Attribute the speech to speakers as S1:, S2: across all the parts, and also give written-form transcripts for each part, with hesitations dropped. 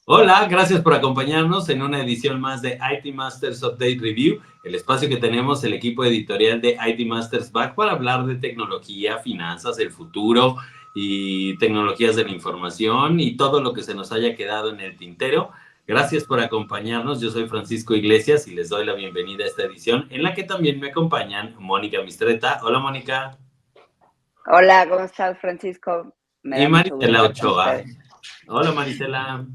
S1: Hola, gracias por acompañarnos en una edición más de IT Masters Update Review, el espacio que tenemos el equipo editorial de IT Masters Back para hablar de tecnología, finanzas, el futuro y tecnologías de la información y todo lo que se nos haya quedado en el tintero. Gracias por acompañarnos. Yo soy Francisco Iglesias y les doy la bienvenida a esta edición en la que también me acompañan Mónica Mistreta. Hola, Mónica.
S2: Hola, ¿cómo estás, Francisco? Me
S1: Y
S2: da mucho gusto
S1: Marisela
S2: estar con
S1: Ochoa.
S2: ustedes.
S1: Hola, Marisela.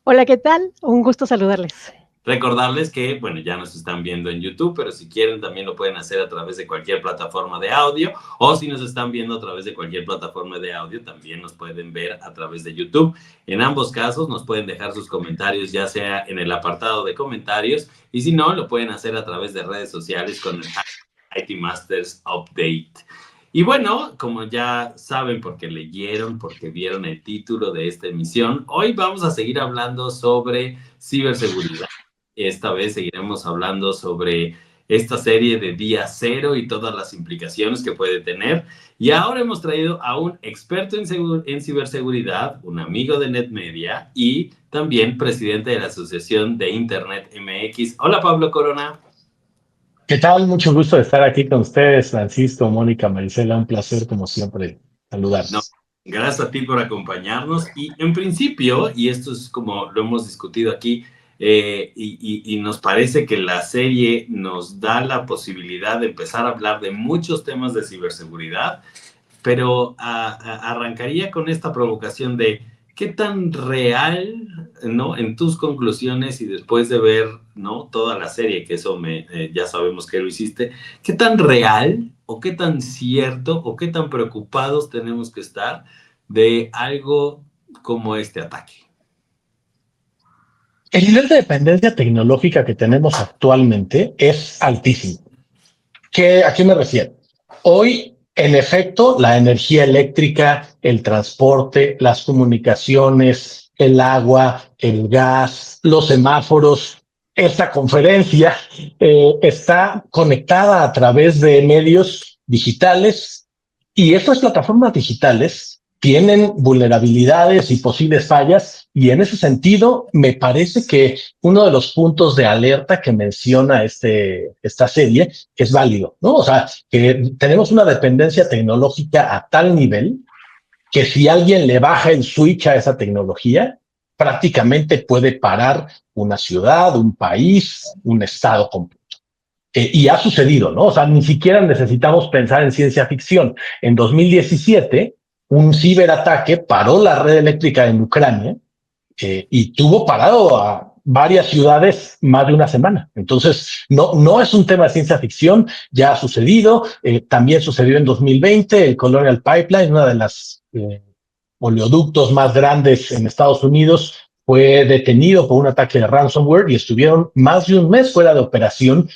S3: Hola, ¿qué tal? Un gusto saludarles.
S1: Recordarles que, bueno, ya nos están viendo en YouTube, pero si quieren también lo pueden hacer a través de cualquier plataforma de audio, o si nos están viendo a través de cualquier plataforma de audio, también nos pueden ver a través de YouTube. En ambos casos nos pueden dejar sus comentarios, ya sea en el apartado de comentarios, y si no, lo pueden hacer a través de redes sociales con el IT Masters Update. Y bueno, como ya saben, porque leyeron, porque vieron el título de esta emisión, hoy vamos a seguir hablando sobre ciberseguridad. Esta vez seguiremos hablando sobre esta serie de Día Cero y todas las implicaciones que puede tener. Y ahora hemos traído a un experto en ciberseguridad, un amigo de NetMedia y también presidente de la Asociación de Internet MX. Hola, Pablo Corona.
S4: ¿Qué tal? Mucho gusto de estar aquí con ustedes, Francisco, Mónica, Marisela. Un placer, como siempre,
S1: No,
S4: saludarlos.
S1: gracias a ti por acompañarnos. Y en principio, y esto es como lo hemos discutido aquí, y nos parece que la serie nos da la posibilidad de empezar a hablar de muchos temas de ciberseguridad, pero arrancaría con esta provocación de qué tan real, ¿no? En tus conclusiones y después de ver, ¿no? Toda la serie, que eso ya sabemos que lo hiciste, ¿qué tan real o qué tan cierto o qué tan preocupados tenemos que estar de algo como este ataque?
S4: El nivel de dependencia tecnológica que tenemos actualmente es altísimo. ¿A qué me refiero? Hoy, en efecto, la energía eléctrica, el transporte, las comunicaciones, el agua, el gas, los semáforos, esta conferencia está conectada a través de medios digitales y estas plataformas digitales tienen vulnerabilidades y posibles fallas y en ese sentido me parece que uno de los puntos de alerta que menciona esta serie es válido, ¿no? O sea, que tenemos una dependencia tecnológica a tal nivel que si alguien le baja el switch a esa tecnología, prácticamente puede parar una ciudad, un país, un estado completo. Y ha sucedido, ¿no? O sea, ni siquiera necesitamos pensar en ciencia ficción. En 2017, un ciberataque paró la red eléctrica en Ucrania y tuvo parado a varias ciudades más de una semana. Entonces, no es un tema de ciencia ficción, ya ha sucedido. También sucedió en 2020, el Colonial Pipeline, una de las oleoductos más grandes en Estados Unidos, fue detenido por un ataque de ransomware y estuvieron más de un mes fuera de operación,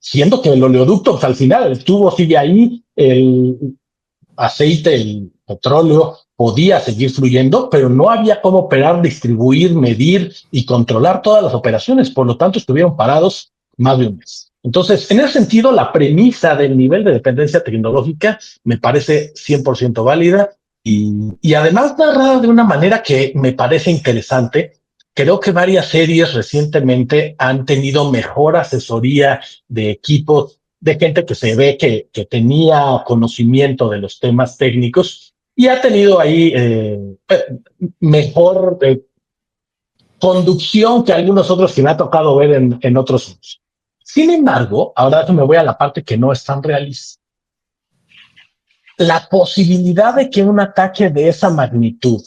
S4: siendo que el oleoducto, pues, al final, el tubo sigue ahí, el aceite, el petróleo podía seguir fluyendo, pero no había cómo operar, distribuir, medir y controlar todas las operaciones. Por lo tanto, estuvieron parados más de un mes. Entonces, en ese sentido, la premisa del nivel de dependencia tecnológica me parece 100% válida y además narrada de una manera que me parece interesante. Creo que varias series recientemente han tenido mejor asesoría de equipos de gente que se ve que tenía conocimiento de los temas técnicos y ha tenido ahí mejor conducción que algunos otros que me ha tocado ver en otros años. Sin embargo, ahora me voy a la parte que no es tan realista. La posibilidad de que un ataque de esa magnitud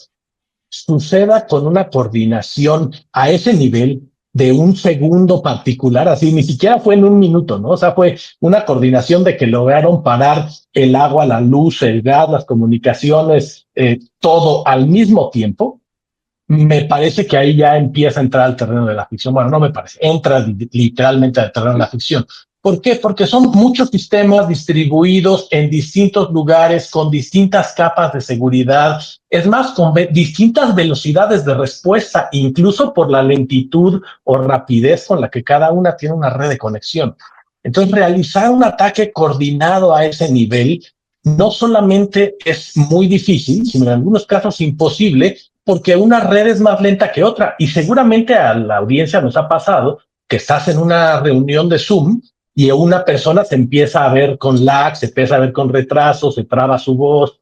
S4: suceda con una coordinación a ese nivel de un segundo particular, así ni siquiera fue en un minuto, ¿no? O sea, fue una coordinación de que lograron parar el agua, la luz, el gas, las comunicaciones, todo al mismo tiempo. Me parece que ahí ya empieza a entrar al terreno de la ficción. Bueno, no me parece, entra literalmente al terreno de la ficción. ¿Por qué? Porque son muchos sistemas distribuidos en distintos lugares, con distintas capas de seguridad, es más, con distintas velocidades de respuesta, incluso por la lentitud o rapidez con la que cada una tiene una red de conexión. Entonces, realizar un ataque coordinado a ese nivel no solamente es muy difícil, sino en algunos casos imposible, porque una red es más lenta que otra. Y seguramente a la audiencia nos ha pasado que estás en una reunión de Zoom y una persona se empieza a ver con lag, se empieza a ver con retraso, se traba su voz.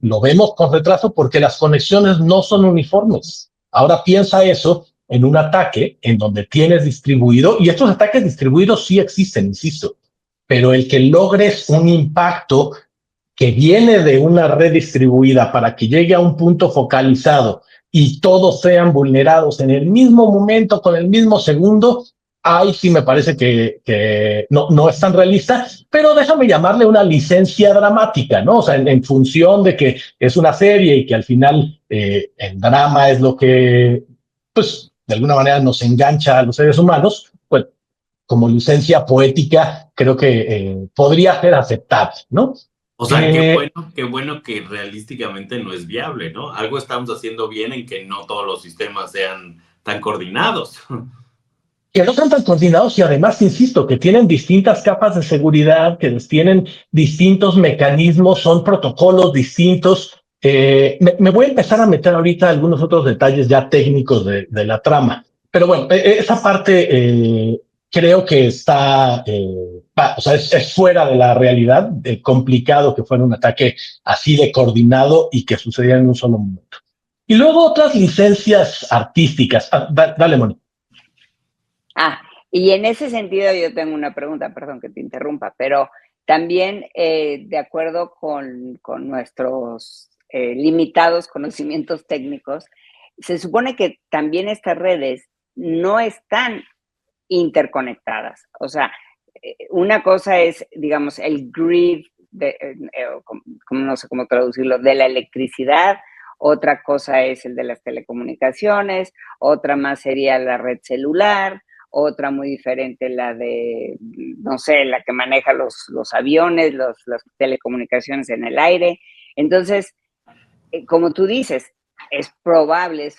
S4: Lo vemos con retraso porque las conexiones no son uniformes. Ahora piensa eso en un ataque en donde tienes distribuido, y estos ataques distribuidos sí existen, insisto, pero el que logres un impacto que viene de una red distribuida para que llegue a un punto focalizado y todos sean vulnerados en el mismo momento, con el mismo segundo, ahí sí me parece que no es tan realista, pero déjame llamarle una licencia dramática, ¿no? O sea, en función de que es una serie y que al final el drama es lo que, pues, de alguna manera nos engancha a los seres humanos, pues, como licencia poética, creo que podría ser aceptable, ¿no?
S1: O sea, qué bueno que realísticamente no es viable, ¿no? Algo estamos haciendo bien en que no todos los sistemas sean tan coordinados.
S4: Que no están tan coordinados y además, insisto, que tienen distintas capas de seguridad, que tienen distintos mecanismos, son protocolos distintos. Me voy a empezar a meter ahorita algunos otros detalles ya técnicos de la trama. Pero bueno, esa parte creo que está, o sea, es fuera de la realidad, complicado que fuera un ataque así de coordinado y que sucediera en un solo momento. Y luego otras licencias artísticas. Dale, Moni.
S2: Y en ese sentido yo tengo una pregunta, perdón que te interrumpa, pero también de acuerdo con nuestros limitados conocimientos técnicos, se supone que también estas redes no están interconectadas. O sea, una cosa es, digamos, el grid, no sé cómo traducirlo, de la electricidad, otra cosa es el de las telecomunicaciones, otra más sería la red celular, otra muy diferente la de, no sé, la que maneja los aviones, las telecomunicaciones en el aire. Entonces, como tú dices, es probable,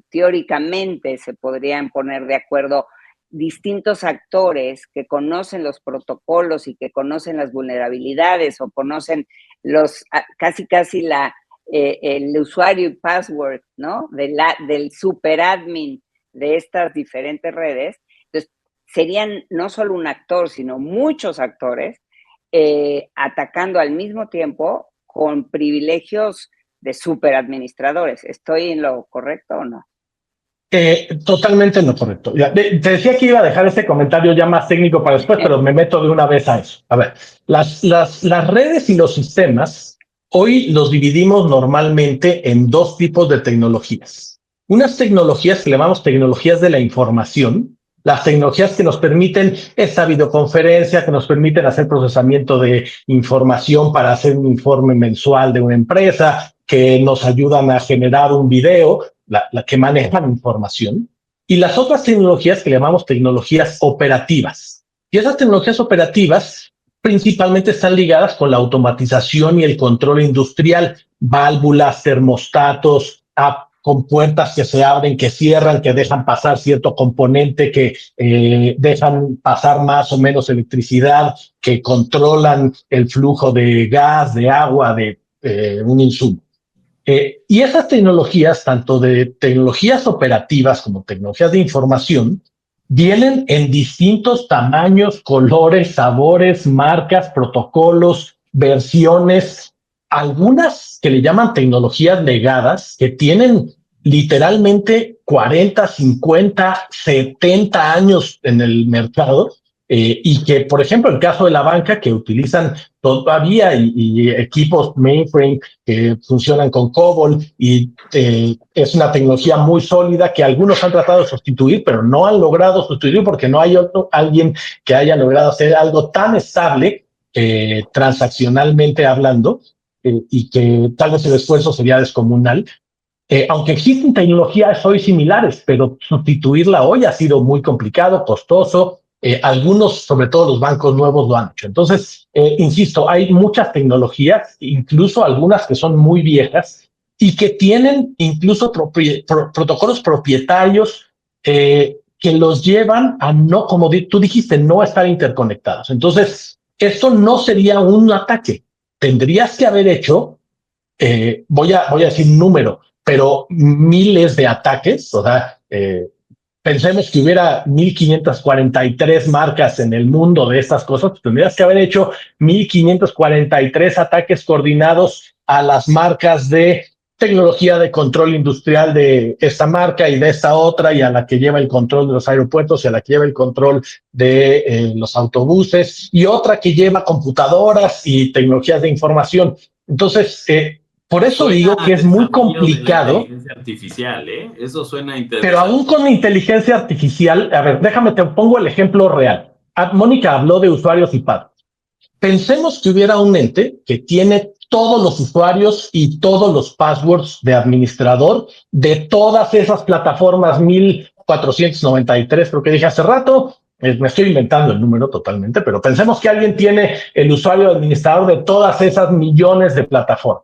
S2: teóricamente se podrían poner de acuerdo distintos actores que conocen los protocolos y que conocen las vulnerabilidades o conocen casi el usuario y password, ¿no? Del superadmin de estas diferentes redes. Entonces, serían no solo un actor, sino muchos actores atacando al mismo tiempo con privilegios de superadministradores. ¿Estoy en lo correcto o no?
S4: Totalmente en lo correcto. Te decía que iba a dejar este comentario ya más técnico para después, pero me meto de una vez a eso. A ver, las redes y los sistemas, hoy los dividimos normalmente en dos tipos de tecnologías. Unas tecnologías que llamamos tecnologías de la información, las tecnologías que nos permiten esta videoconferencia, que nos permiten hacer procesamiento de información para hacer un informe mensual de una empresa, que nos ayudan a generar un video, la que manejan información, y las otras tecnologías que llamamos tecnologías operativas. Y esas tecnologías operativas principalmente están ligadas con la automatización y el control industrial, válvulas, termostatos, con puertas que se abren, que cierran, que dejan pasar cierto componente, que dejan pasar más o menos electricidad, que controlan el flujo de gas, de agua, de un insumo. Y esas tecnologías, tanto de tecnologías operativas como tecnologías de información, vienen en distintos tamaños, colores, sabores, marcas, protocolos, versiones, algunas que le llaman tecnologías legadas, que tienen literalmente 40, 50, 70 años en el mercado, y que, por ejemplo, el caso de la banca, que utilizan todavía y equipos mainframe que funcionan con COBOL, y es una tecnología muy sólida que algunos han tratado de sustituir, pero no han logrado sustituir porque no hay alguien que haya logrado hacer algo tan estable, transaccionalmente hablando, y que tal vez el esfuerzo sería descomunal. Aunque existen tecnologías hoy similares, pero sustituirla hoy ha sido muy complicado, costoso. Algunos, sobre todo los bancos nuevos, lo han hecho. Entonces, insisto, hay muchas tecnologías, incluso algunas que son muy viejas y que tienen incluso protocolos propietarios que los llevan a no, como tú dijiste, no estar interconectados. Entonces, esto no sería un ataque. Tendrías que haber hecho voy a decir un número, pero miles de ataques, o sea, pensemos que hubiera 1,543 marcas en el mundo de estas cosas, pues tendrías que haber hecho 1,543 ataques coordinados a las marcas de tecnología de control industrial de esta marca y de esta otra, y a la que lleva el control de los aeropuertos y a la que lleva el control de los autobuses, y otra que lleva computadoras y tecnologías de información. Entonces, por eso
S1: Suena
S4: digo que
S1: al
S4: es muy
S1: desafío de la
S4: complicado.
S1: inteligencia artificial, ¿eh? Eso suena interesante.
S4: Pero aún con inteligencia artificial, a ver, déjame, te pongo el ejemplo real. Mónica habló de usuarios y padres. Pensemos que hubiera un ente que tiene todos los usuarios y todos los passwords de administrador de todas esas plataformas 1,493, creo que dije hace rato. Me estoy inventando el número totalmente, pero pensemos que alguien tiene el usuario administrador de todas esas millones de plataformas.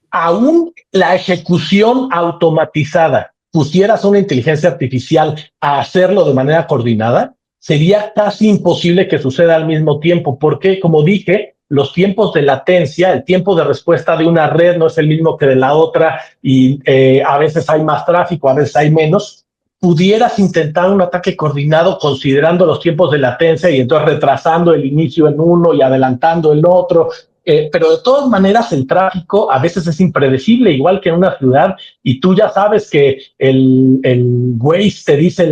S4: Aún la ejecución automatizada, pusieras una inteligencia artificial a hacerlo de manera coordinada, sería casi imposible que suceda al mismo tiempo, porque, como dije, los tiempos de latencia, el tiempo de respuesta de una red no es el mismo que de la otra, y a veces hay más tráfico, a veces hay menos. Pudieras intentar un ataque coordinado considerando los tiempos de latencia y entonces retrasando el inicio en uno y adelantando el otro. Pero de todas maneras el tráfico a veces es impredecible, igual que en una ciudad, y tú ya sabes que el Waze te dice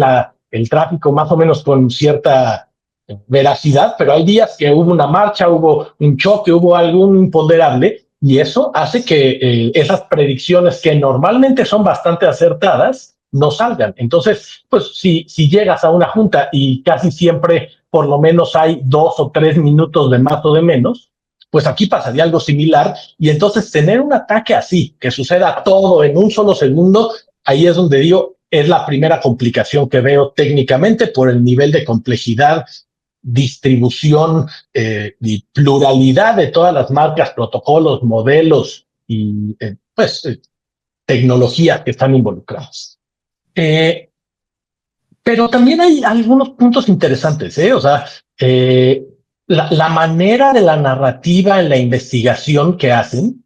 S4: el tráfico más o menos con cierta veracidad, pero hay días que hubo una marcha, hubo un choque, hubo algún imponderable, y eso hace que esas predicciones que normalmente son bastante acertadas no salgan. Entonces, pues si llegas a una junta y casi siempre por lo menos hay 2 o 3 minutos de más o de menos, pues aquí pasaría algo similar, y entonces tener un ataque así, que suceda todo en un solo segundo, ahí es donde digo, es la primera complicación que veo técnicamente por el nivel de complejidad, distribución y pluralidad de todas las marcas, protocolos, modelos y tecnología que están involucradas. Pero también hay algunos puntos interesantes, ¿eh? O sea, la manera de la narrativa en la investigación que hacen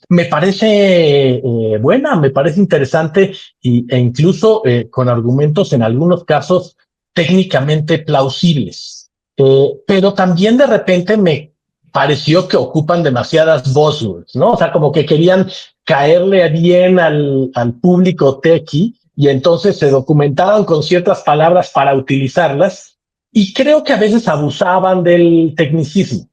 S4: me parece buena, me parece interesante, e incluso con argumentos en algunos casos técnicamente plausibles. Pero también de repente me pareció que ocupan demasiadas buzzwords, ¿no? O sea, como que querían caerle bien al público techie, y entonces se documentaban con ciertas palabras para utilizarlas, y creo que a veces abusaban del tecnicismo.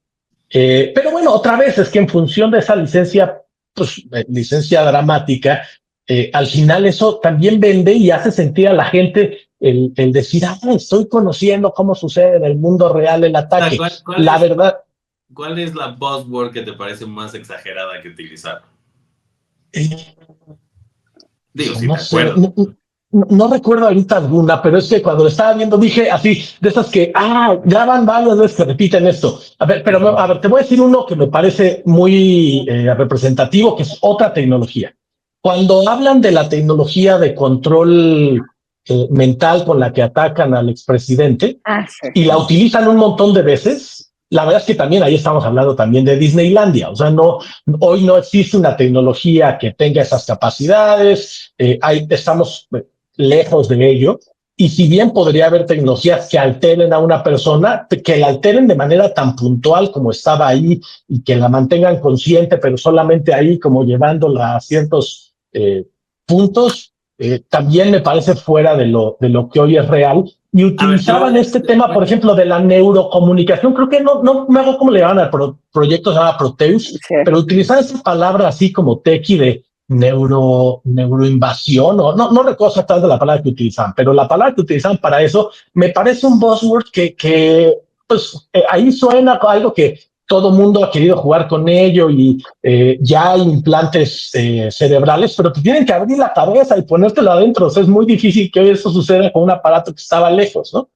S4: Pero bueno, otra vez es que en función de esa licencia, pues licencia dramática, al final eso también vende y hace sentir a la gente el decir, estoy conociendo cómo sucede en el mundo real el ataque. La verdad.
S1: ¿Cuál es la buzzword que te parece más exagerada que utilizar? Digo, si
S4: no
S1: te
S4: sé,
S1: acuerdas.
S4: no recuerdo ahorita alguna, pero es que cuando lo estaba viendo dije así, de esas que, ya van varias veces que repiten esto. A ver, pero a ver, te voy a decir uno que me parece muy representativo, que es otra tecnología. Cuando hablan de la tecnología de control mental con la que atacan al expresidente
S2: sí.
S4: y la utilizan un montón de veces, la verdad es que también ahí estamos hablando también de Disneylandia. O sea, hoy no existe una tecnología que tenga esas capacidades, estamos lejos de ello. Y si bien podría haber tecnologías que alteren a una persona, que la alteren de manera tan puntual como estaba ahí y que la mantengan consciente, pero solamente ahí como llevándola a ciertos puntos, también me parece fuera de lo que hoy es real. Y utilizaban este tema, por ejemplo, de la neurocomunicación. Creo que no me hago cómo le llaman al proyecto, se llama Proteus, sí. Pero utilizaban esa palabra así como techie de neuroinvasión, no recuerdo exactamente la palabra que utilizaban, pero la palabra que utilizaban para eso me parece un buzzword que pues ahí suena algo que todo mundo ha querido jugar con ello, y ya hay implantes cerebrales, pero te tienen que abrir la cabeza y ponértelo adentro. O sea, es muy difícil que eso suceda con un aparato que estaba lejos, ¿no?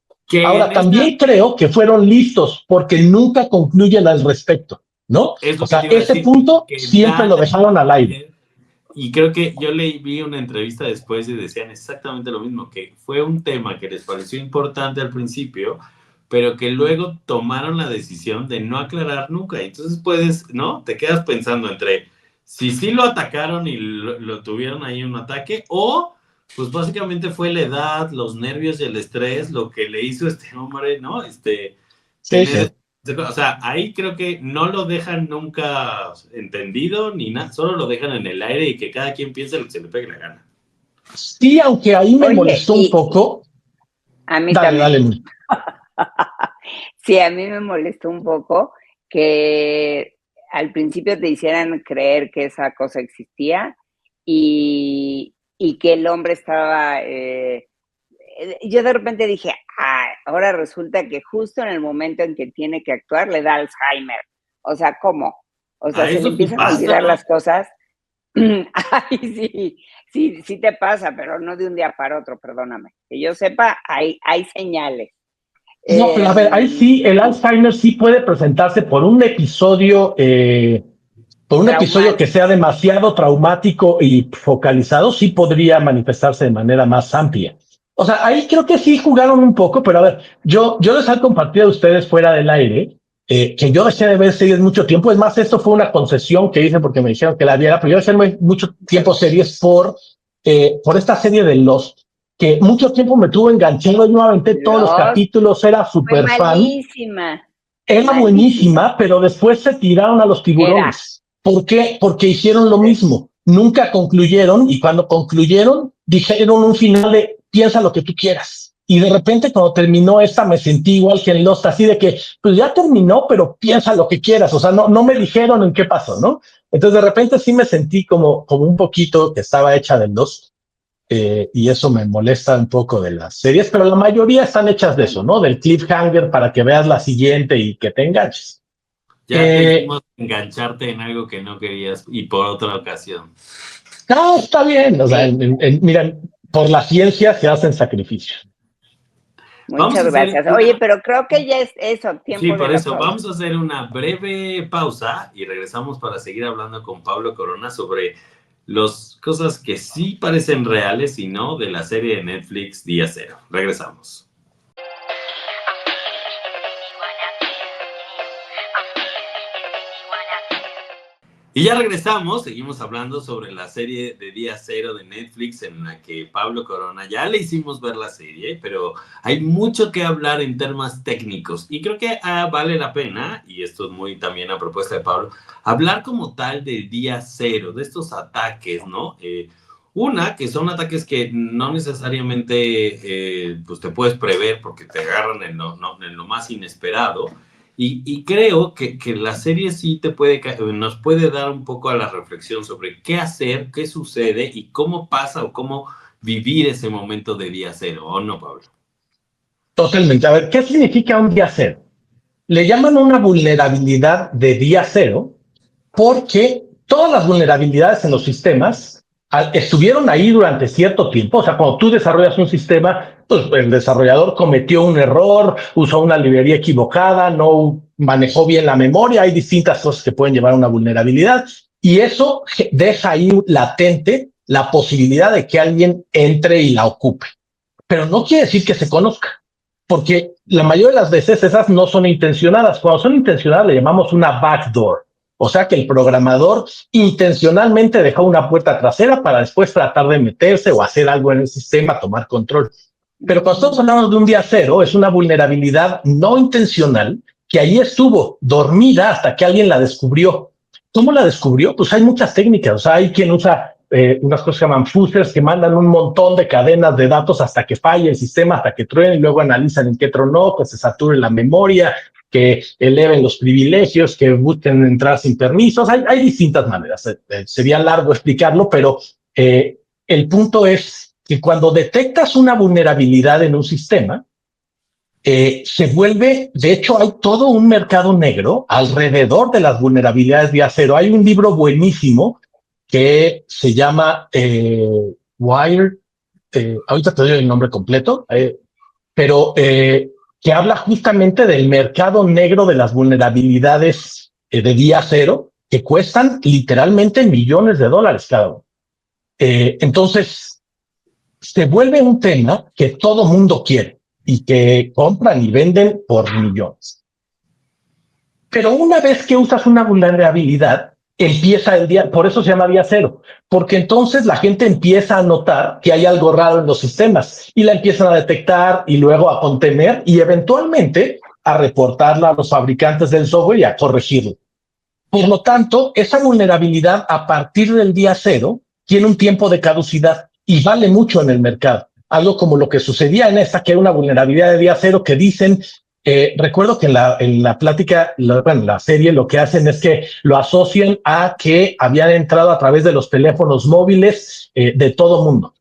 S4: Ahora, también creo que fueron listos porque nunca concluyen al respecto, ¿no? O sea, ese punto siempre lo dejaron al aire.
S1: Y creo que yo vi una entrevista después y decían exactamente lo mismo, que fue un tema que les pareció importante al principio, pero que luego tomaron la decisión de no aclarar nunca. Entonces puedes, ¿no? Te quedas pensando entre si sí lo atacaron y lo tuvieron ahí un ataque, o pues básicamente fue la edad, los nervios y el estrés lo que le hizo a este hombre, ¿no? Tener, o sea, ahí creo que no lo dejan nunca entendido ni nada, solo lo dejan en el aire y que cada quien piense lo que se le pegue la gana.
S4: Sí, aunque ahí me molestó un poco.
S2: A mí
S4: dale,
S2: también.
S4: Dale.
S2: Sí, a mí me molestó un poco que al principio te hicieran creer que esa cosa existía y que el hombre estaba... yo de repente dije, ahora resulta que justo en el momento en que tiene que actuar le da Alzheimer. O sea, ¿cómo? O sea, se le empiezan a olvidar las cosas. Ay, sí te pasa, pero no de un día para otro, perdóname. Que yo sepa, hay señales.
S4: No, pero a ver, ahí sí, el Alzheimer sí puede presentarse por un episodio, que sea demasiado traumático y focalizado, sí podría manifestarse de manera más amplia. O sea, ahí creo que sí jugaron un poco, pero a ver, yo les he compartido a ustedes fuera del aire que yo dejé de ver series mucho tiempo. Es más, esto fue una concesión que hice porque me dijeron que la viera, pero yo dejé mucho tiempo series por esta serie de Lost, que mucho tiempo me tuvo enganchado. Yo me aventé todos los capítulos, era súper fan. Era buenísima, pero después se tiraron a los tiburones. ¿Por qué? Porque hicieron lo mismo. Nunca concluyeron, y cuando concluyeron, dijeron un final de piensa lo que tú quieras. Y de repente, cuando terminó esta, me sentí igual que en Lost, así de que, pues ya terminó, pero piensa lo que quieras. O sea, no me dijeron en qué pasó, ¿no? Entonces, de repente sí me sentí como un poquito que estaba hecha de Lost. Y eso me molesta un poco de las series, pero la mayoría están hechas de eso, ¿no? Del cliffhanger para que veas la siguiente y que te enganches.
S1: Ya te hicimos engancharte en algo que no querías y por otra ocasión.
S4: No, está bien. O sea, miren, por la ciencia se hacen sacrificios.
S2: Muchas gracias. Oye, pero creo que ya es eso, tiempo.
S1: Sí, por eso vamos a hacer una breve pausa y regresamos para seguir hablando con Pablo Corona sobre las cosas que sí parecen reales y no de la serie de Netflix Día Cero. Regresamos. Y ya regresamos, seguimos hablando sobre la serie de Día Cero de Netflix en la que Pablo Corona, ya le hicimos ver la serie, pero hay mucho que hablar en temas técnicos y creo que vale la pena, y esto es muy también a propuesta de Pablo, hablar como tal del Día Cero, de estos ataques, ¿no? Que son ataques que no necesariamente pues te puedes prever porque te agarran en lo más inesperado. Y creo que la serie sí nos puede dar un poco a la reflexión sobre qué hacer, qué sucede y cómo pasa o cómo vivir ese momento de día cero, ¿o no, Pablo?
S4: Totalmente. A ver, ¿qué significa un día cero? Le llaman una vulnerabilidad de día cero porque todas las vulnerabilidades en los sistemas estuvieron ahí durante cierto tiempo. O sea, cuando tú desarrollas un sistema, pues el desarrollador cometió un error, usó una librería equivocada, no manejó bien la memoria, hay distintas cosas que pueden llevar a una vulnerabilidad y eso deja ahí latente la posibilidad de que alguien entre y la ocupe. Pero no quiere decir que se conozca, porque la mayoría de las veces esas no son intencionadas. Cuando son intencionadas le llamamos una backdoor. O sea que el programador intencionalmente dejó una puerta trasera para después tratar de meterse o hacer algo en el sistema, tomar control. Pero cuando estamos hablando de un día cero, es una vulnerabilidad no intencional que ahí estuvo dormida hasta que alguien la descubrió. ¿Cómo la descubrió? Pues hay muchas técnicas. O sea, hay quien usa unas cosas que se llaman fuzzers que mandan un montón de cadenas de datos hasta que falle el sistema, hasta que truene y luego analizan en qué tronó, que se sature la memoria, que eleven los privilegios, que busquen entrar sin permisos. Hay distintas maneras. Sería largo explicarlo, pero el punto es que cuando detectas una vulnerabilidad en un sistema, se vuelve, de hecho, hay todo un mercado negro alrededor de las vulnerabilidades día cero. Hay un libro buenísimo que se llama Wired, ahorita te doy el nombre completo, pero que habla justamente del mercado negro de las vulnerabilidades de día cero, que cuestan literalmente millones de dólares cada uno. Entonces, se vuelve un tema que todo mundo quiere y que compran y venden por millones. Pero una vez que usas una vulnerabilidad, empieza el día, por eso se llama día cero, porque entonces la gente empieza a notar que hay algo raro en los sistemas y la empiezan a detectar y luego a contener y eventualmente a reportarla a los fabricantes del software y a corregirlo. Por lo tanto, esa vulnerabilidad a partir del día cero tiene un tiempo de caducidad y vale mucho en el mercado. Algo como lo que sucedía en esta, que era una vulnerabilidad de día cero, que dicen, recuerdo que en la plática, bueno, la serie, lo que hacen es que lo asocian a que habían entrado a través de los teléfonos móviles de todo mundo.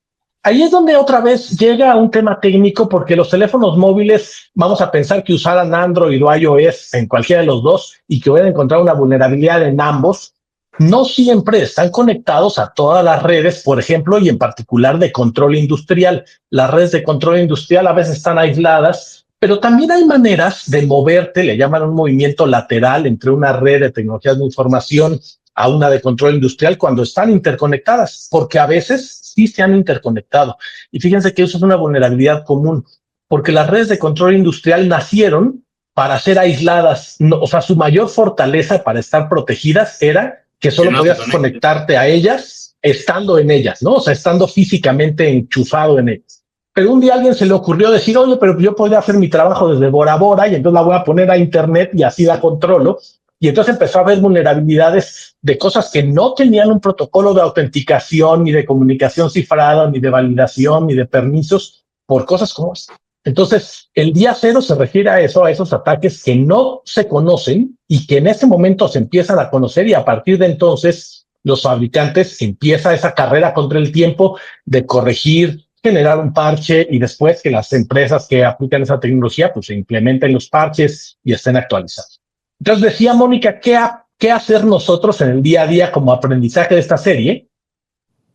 S4: Ahí es donde otra vez llega un tema técnico, porque los teléfonos móviles, vamos a pensar que usaran Android o iOS en cualquiera de los dos y que hubieran encontrado una vulnerabilidad en ambos, no siempre están conectados a todas las redes, por ejemplo, y en particular de control industrial. Las redes de control industrial a veces están aisladas, pero también hay maneras de moverte, le llaman un movimiento lateral entre una red de tecnologías de información a una de control industrial cuando están interconectadas, porque a veces sí se han interconectado. Y fíjense que eso es una vulnerabilidad común, porque las redes de control industrial nacieron para ser aisladas. No, o sea, su mayor fortaleza para estar protegidas era que solo podías conectarte a ellas estando en ellas, ¿no? O sea, estando físicamente enchufado en ellas. Pero un día a alguien se le ocurrió decir, oye, pero yo podría hacer mi trabajo desde Bora Bora y entonces la voy a poner a internet y así la controlo. Y entonces empezó a haber vulnerabilidades de cosas que no tenían un protocolo de autenticación, ni de comunicación cifrada, ni de validación, ni de permisos, por cosas como esta. Entonces, el día cero se refiere a eso, a esos ataques que no se conocen y que en ese momento se empiezan a conocer, y a partir de entonces los fabricantes empieza esa carrera contra el tiempo de corregir, generar un parche y después que las empresas que aplican esa tecnología pues se implementen los parches y estén actualizados. Entonces decía Mónica, ¿qué hacer nosotros en el día a día como aprendizaje de esta serie?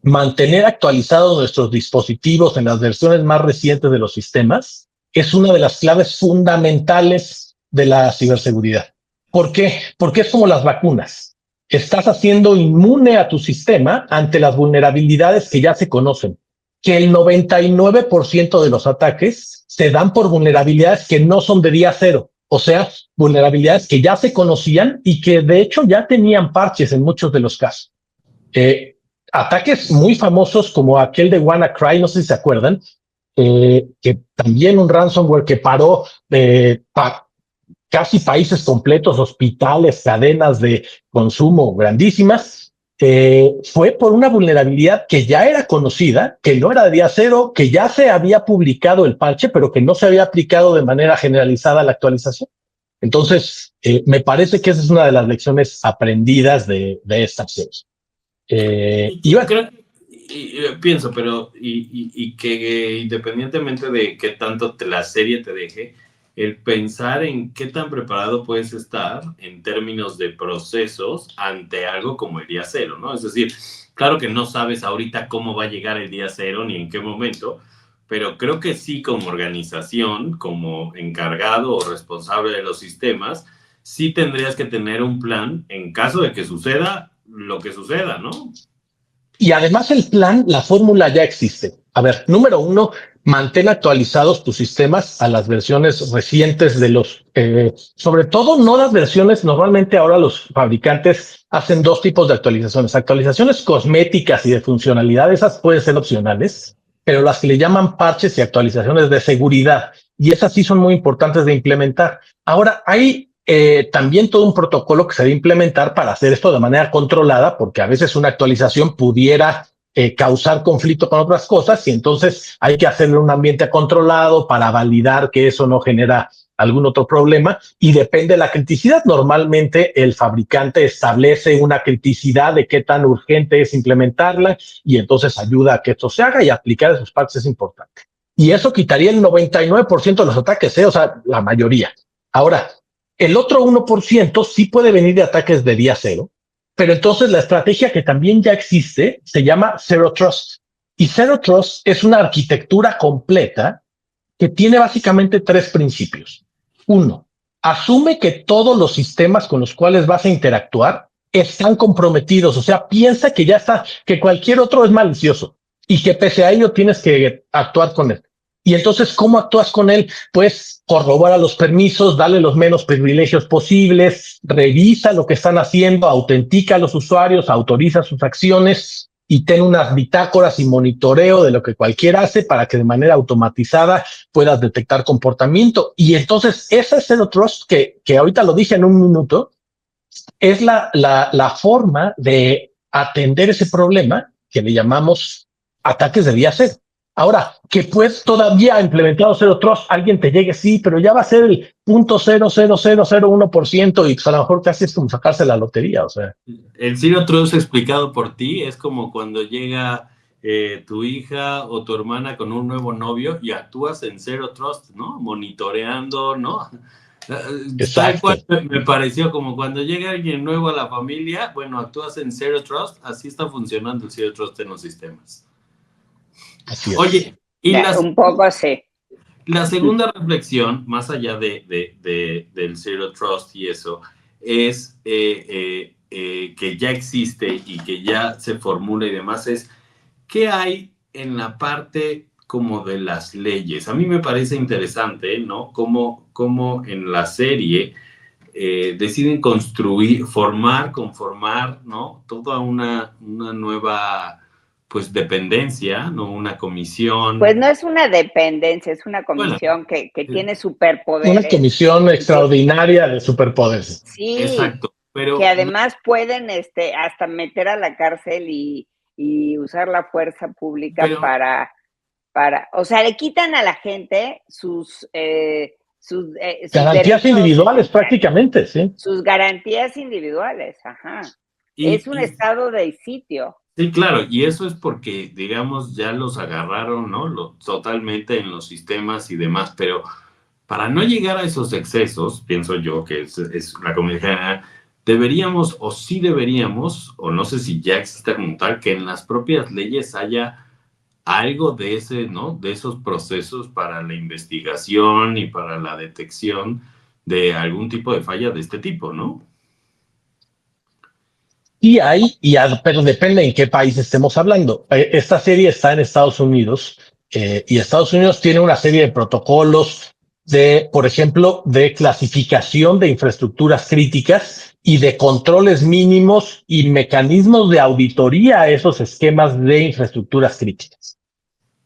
S4: Mantener actualizados nuestros dispositivos en las versiones más recientes de los sistemas es una de las claves fundamentales de la ciberseguridad. ¿Por qué? Porque es como las vacunas. Estás haciendo inmune a tu sistema ante las vulnerabilidades que ya se conocen. Que el 99% de los ataques se dan por vulnerabilidades que no son de día cero. O sea, vulnerabilidades que ya se conocían y que de hecho ya tenían parches en muchos de los casos. Ataques muy famosos como aquel de WannaCry, no sé si se acuerdan, que también un ransomware que paró casi países completos, hospitales, cadenas de consumo grandísimas, fue por una vulnerabilidad que ya era conocida, que no era de día cero, que ya se había publicado el parche, pero que no se había aplicado de manera generalizada a la actualización. Entonces, me parece que esa es una de las lecciones aprendidas de esta serie.
S1: Y bueno, pienso, pero y que independientemente de qué tanto la serie te deje, el pensar en qué tan preparado puedes estar en términos de procesos ante algo como el día cero, ¿no? Es decir, claro que no sabes ahorita cómo va a llegar el día cero ni en qué momento, pero creo que sí, como organización, como encargado o responsable de los sistemas, sí tendrías que tener un plan en caso de que suceda lo que suceda, ¿no?
S4: Y además el plan, la fórmula ya existe. A ver, número uno, mantén actualizados tus sistemas a las versiones recientes de los, sobre todo no las versiones, normalmente ahora los fabricantes hacen dos tipos de actualizaciones. Actualizaciones cosméticas y de funcionalidad, esas pueden ser opcionales, pero las que le llaman parches y actualizaciones de seguridad, y esas sí son muy importantes de implementar. Ahora, hay también todo un protocolo que se debe implementar para hacer esto de manera controlada, porque a veces una actualización pudiera causar conflicto con otras cosas y entonces hay que hacerlo en un ambiente controlado para validar que eso no genera algún otro problema, y depende de la criticidad. Normalmente el fabricante establece una criticidad de qué tan urgente es implementarla y entonces ayuda a que esto se haga, y aplicar esos parches es importante. Y eso quitaría el 99% de los ataques, o sea, la mayoría. Ahora, el otro 1% sí puede venir de ataques de día cero, pero entonces la estrategia que también ya existe se llama Zero Trust. Y Zero Trust es una arquitectura completa que tiene básicamente tres principios. Uno, asume que todos los sistemas con los cuales vas a interactuar están comprometidos, o sea, piensa que ya está, que cualquier otro es malicioso y que pese a ello tienes que actuar con él. Y entonces, ¿cómo actúas con él? Pues corrobora los permisos, dale los menos privilegios posibles, revisa lo que están haciendo, autentica a los usuarios, autoriza sus acciones y ten unas bitácoras y monitoreo de lo que cualquiera hace para que de manera automatizada puedas detectar comportamiento. Y entonces, ese Zero Trust que ahorita lo dije en un minuto, es la forma de atender ese problema que le llamamos ataques de día cero. Ahora, que pues todavía implementado Zero Trust, alguien te llegue, sí, pero ya va a ser el 0.00001% y pues a lo mejor casi es como sacarse la lotería, o sea.
S1: El Zero Trust explicado por ti es como cuando llega tu hija o tu hermana con un nuevo novio y actúas en Zero Trust, ¿no? Monitoreando, ¿no? Tal cual me pareció como cuando llega alguien nuevo a la familia, bueno, actúas en Zero Trust, así está funcionando el Zero Trust en los sistemas.
S4: Así es.
S1: Oye, y
S2: un poco sí.
S1: La segunda reflexión, más allá del Zero Trust y eso, es que ya existe y que ya se formula y demás, es ¿qué hay en la parte como de las leyes? A mí me parece interesante, ¿no? Cómo en la serie deciden conformar, ¿no? Toda una nueva, pues, dependencia, ¿no? Una comisión.
S2: Pues no es una dependencia, es una comisión que tiene superpoderes.
S4: Una comisión extraordinaria de superpoderes.
S2: Sí,
S1: exacto. Pero
S2: que además pueden hasta meter a la cárcel y usar la fuerza pública para, o sea, le quitan a la gente sus
S4: garantías individuales prácticamente, sí.
S2: Sus garantías individuales, ajá. Es un estado de sitio.
S1: Sí, claro, y eso es porque, digamos, ya los agarraron, ¿no? Totalmente en los sistemas y demás, pero para no llegar a esos excesos, pienso yo que es la comunidad general, deberíamos, o sí deberíamos, o no sé si ya existe como tal, que en las propias leyes haya algo de ese, ¿no? De esos procesos para la investigación y para la detección de algún tipo de falla de este tipo, ¿no?
S4: Y hay, pero depende en qué país estemos hablando. Esta serie está en Estados Unidos y Estados Unidos tiene una serie de protocolos de, por ejemplo, de clasificación de infraestructuras críticas y de controles mínimos y mecanismos de auditoría a esos esquemas de infraestructuras críticas.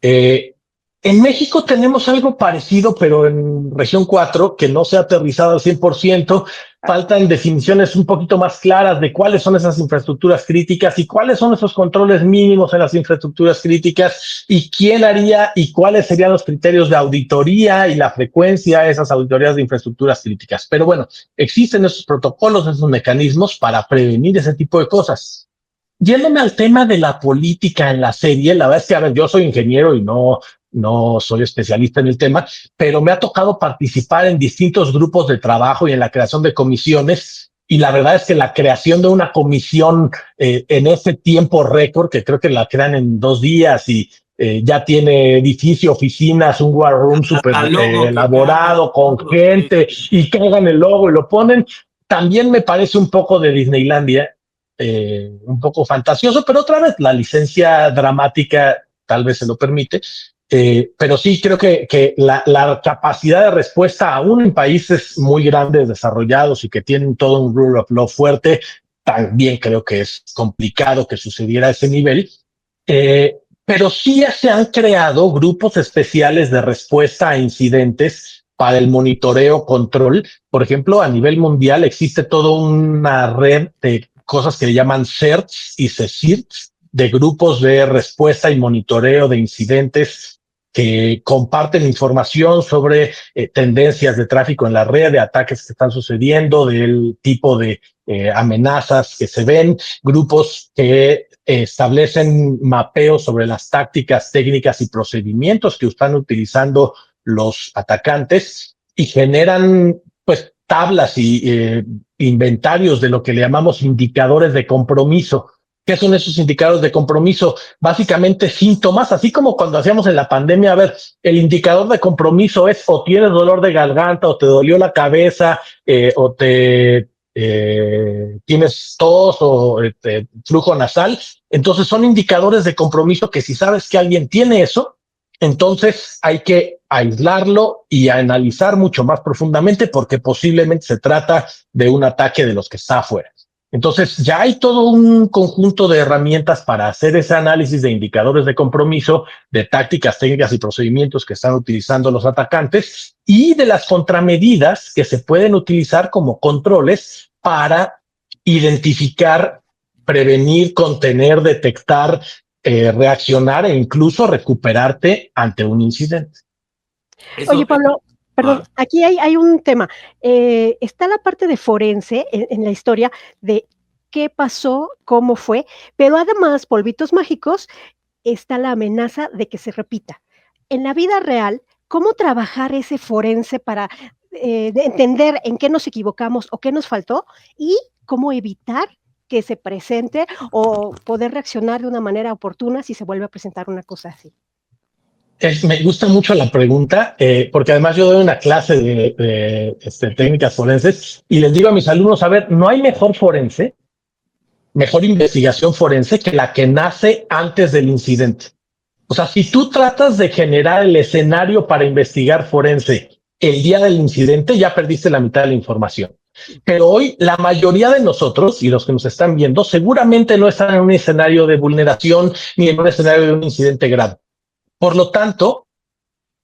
S4: En México tenemos algo parecido, pero en región 4, que no se ha aterrizado al 100%, faltan definiciones un poquito más claras de cuáles son esas infraestructuras críticas y cuáles son esos controles mínimos en las infraestructuras críticas y quién haría y cuáles serían los criterios de auditoría y la frecuencia de esas auditorías de infraestructuras críticas. Pero bueno, existen esos protocolos, esos mecanismos para prevenir ese tipo de cosas. Yéndome al tema de la política en la serie, la verdad es que, a ver, yo soy ingeniero y no soy especialista en el tema, pero me ha tocado participar en distintos grupos de trabajo y en la creación de comisiones. Y la verdad es que la creación de una comisión en ese tiempo récord, que creo que la crean en 2 días y ya tiene edificio, oficinas, un war room súper elaborado con gente y que hagan el logo y lo ponen, también me parece un poco de Disneylandia. Un poco fantasioso, pero otra vez la licencia dramática tal vez se lo permite, pero sí creo que la capacidad de respuesta aún en países muy grandes, desarrollados y que tienen todo un rule of law fuerte, también creo que es complicado que sucediera a ese nivel, pero sí se han creado grupos especiales de respuesta a incidentes para el monitoreo, control. Por ejemplo, a nivel mundial existe toda una red de cosas que le llaman CERTs y CECIRTs, de grupos de respuesta y monitoreo de incidentes que comparten información sobre tendencias de tráfico en la red, de ataques que están sucediendo, del tipo de amenazas que se ven, grupos que establecen mapeos sobre las tácticas, técnicas y procedimientos que están utilizando los atacantes y generan, pues, tablas y inventarios de lo que le llamamos indicadores de compromiso. ¿Qué son esos indicadores de compromiso? Básicamente síntomas, así como cuando hacíamos en la pandemia, a ver, el indicador de compromiso es o tienes dolor de garganta, o te dolió la cabeza, o te tienes tos o flujo nasal. Entonces son indicadores de compromiso que si sabes que alguien tiene eso, Entonces hay que aislarlo y analizar mucho más profundamente porque posiblemente se trata de un ataque de los que está afuera. Entonces ya hay todo un conjunto de herramientas para hacer ese análisis de indicadores de compromiso, de tácticas, técnicas y procedimientos que están utilizando los atacantes y de las contramedidas que se pueden utilizar como controles para identificar, prevenir, contener, detectar, reaccionar e incluso recuperarte ante un incidente.
S3: Oye, Pablo, perdón, aquí hay un tema. Está la parte de forense en la historia de qué pasó, cómo fue, pero además, polvitos mágicos, está la amenaza de que se repita. En la vida real, ¿cómo trabajar ese forense para entender en qué nos equivocamos o qué nos faltó y cómo evitar que se presente o poder reaccionar de una manera oportuna si se vuelve a presentar una cosa así?
S4: Me gusta mucho la pregunta, porque además yo doy una clase de técnicas forenses y les digo a mis alumnos, a ver, no hay mejor forense, mejor investigación forense que la que nace antes del incidente. O sea, si tú tratas de generar el escenario para investigar forense el día del incidente, ya perdiste la mitad de la información. Pero hoy la mayoría de nosotros y los que nos están viendo seguramente no están en un escenario de vulneración ni en un escenario de un incidente grave. Por lo tanto,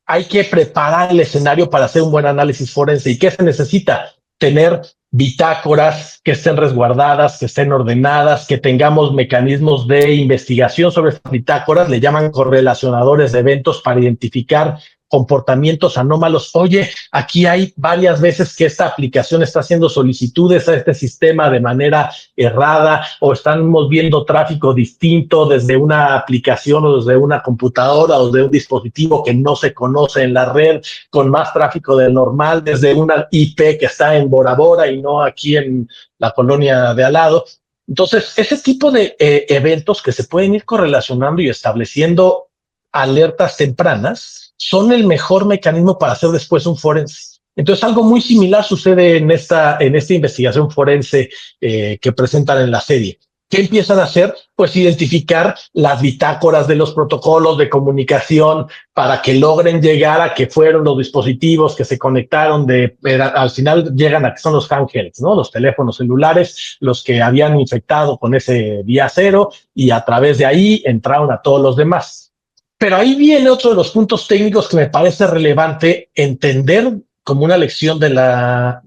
S4: hay que preparar el escenario para hacer un buen análisis forense. ¿Y qué se necesita? Tener bitácoras que estén resguardadas, que estén ordenadas, que tengamos mecanismos de investigación sobre estas bitácoras, le llaman correlacionadores de eventos para identificar comportamientos anómalos. Oye, aquí hay varias veces que esta aplicación está haciendo solicitudes a este sistema de manera errada o estamos viendo tráfico distinto desde una aplicación o desde una computadora o de un dispositivo que no se conoce en la red con más tráfico del normal desde una IP que está en Bora Bora y no aquí en la colonia de al lado. Entonces, ese tipo de eventos que se pueden ir correlacionando y estableciendo alertas tempranas son el mejor mecanismo para hacer después un forense. Entonces, algo muy similar sucede en esta investigación forense que presentan en la serie. ¿Qué empiezan a hacer? Pues identificar las bitácoras de los protocolos de comunicación para que logren llegar a que fueron los dispositivos que se conectaron al final llegan a que son los handhelds, ¿no? Los teléfonos celulares, los que habían infectado con ese día cero y a través de ahí entraron a todos los demás. Pero ahí viene otro de los puntos técnicos que me parece relevante entender como una lección de la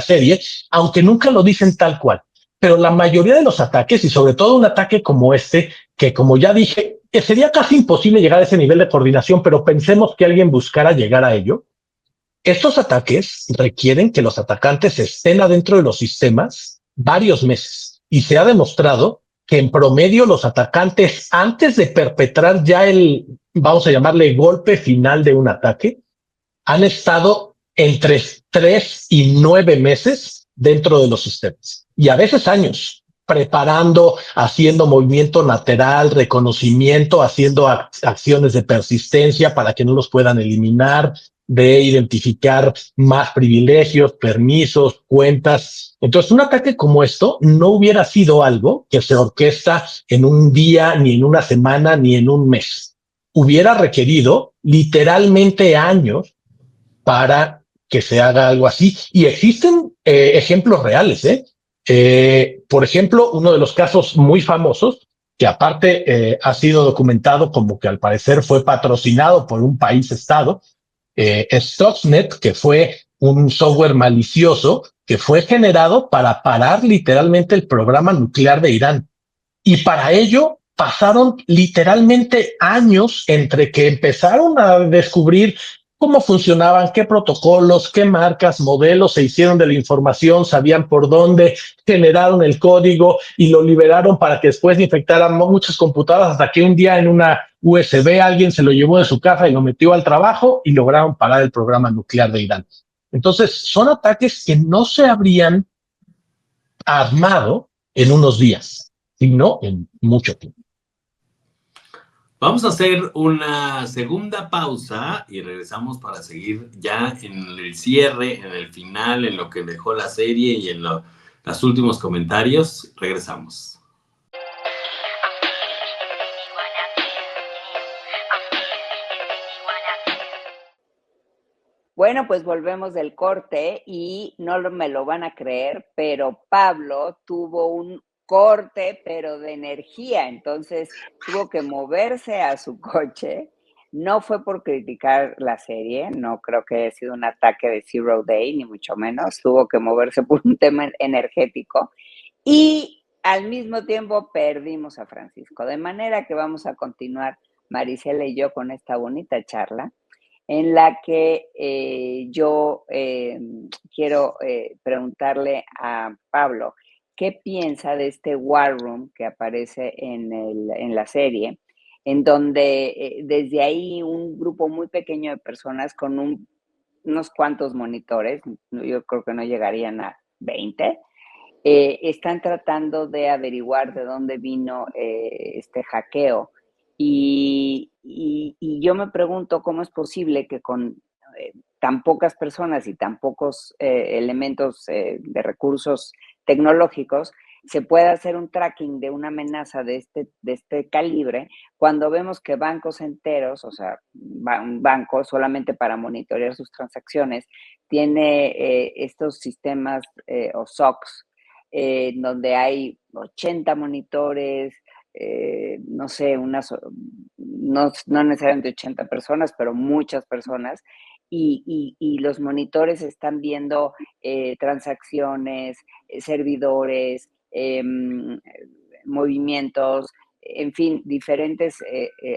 S4: serie, aunque nunca lo dicen tal cual. Pero la mayoría de los ataques, y sobre todo un ataque como este, que como ya dije, sería casi imposible llegar a ese nivel de coordinación, pero pensemos que alguien buscara llegar a ello. Estos ataques requieren que los atacantes estén adentro de los sistemas varios meses y se ha demostrado que en promedio los atacantes antes de perpetrar ya vamos a llamarle golpe final de un ataque, han estado entre 3 y 9 meses dentro de los sistemas y a veces años preparando, haciendo movimiento lateral, reconocimiento, haciendo acciones de persistencia para que no los puedan eliminar, de identificar más privilegios, permisos, cuentas. Entonces, un ataque como esto no hubiera sido algo que se orquesta en un día, ni en una semana, ni en un mes. Hubiera requerido literalmente años para que se haga algo así. Y existen ejemplos reales. Por ejemplo, uno de los casos muy famosos, que aparte ha sido documentado como que al parecer fue patrocinado por un país-estado, es Stuxnet, que fue un software malicioso que fue generado para parar literalmente el programa nuclear de Irán. Y para ello pasaron literalmente años entre que empezaron a descubrir cómo funcionaban, qué protocolos, qué marcas, modelos se hicieron de la información, sabían por dónde, generaron el código y lo liberaron para que después infectaran muchas computadoras hasta que un día en una USB alguien se lo llevó de su casa y lo metió al trabajo y lograron parar el programa nuclear de Irán. Entonces, son ataques que no se habrían armado en unos días, sino en mucho tiempo.
S1: Vamos a hacer una segunda pausa y regresamos para seguir ya en el cierre, en el final, en lo que dejó la serie y en los últimos comentarios. Regresamos.
S2: Bueno, pues volvemos del corte y me lo van a creer, pero Pablo tuvo un corte, pero de energía, entonces tuvo que moverse a su coche. No fue por criticar la serie, no creo que haya sido un ataque de Zero Day, ni mucho menos. Tuvo que moverse por un tema energético y al mismo tiempo perdimos a Francisco. De manera que vamos a continuar, Marisela y yo, con esta bonita charla en la que yo quiero preguntarle a Pablo qué piensa de este War Room que aparece en la serie, en donde desde ahí un grupo muy pequeño de personas con unos cuantos monitores, yo creo que no llegarían a 20, están tratando de averiguar de dónde vino este hackeo. Y yo me pregunto cómo es posible que con tan pocas personas y tan pocos elementos de recursos tecnológicos se pueda hacer un tracking de una amenaza de este calibre cuando vemos que bancos enteros, o sea, un banco solamente para monitorear sus transacciones, tiene estos sistemas o SOCs donde hay 80 monitores, no sé, no necesariamente 80 personas, pero muchas personas, y los monitores están viendo transacciones, servidores, movimientos, en fin, diferentes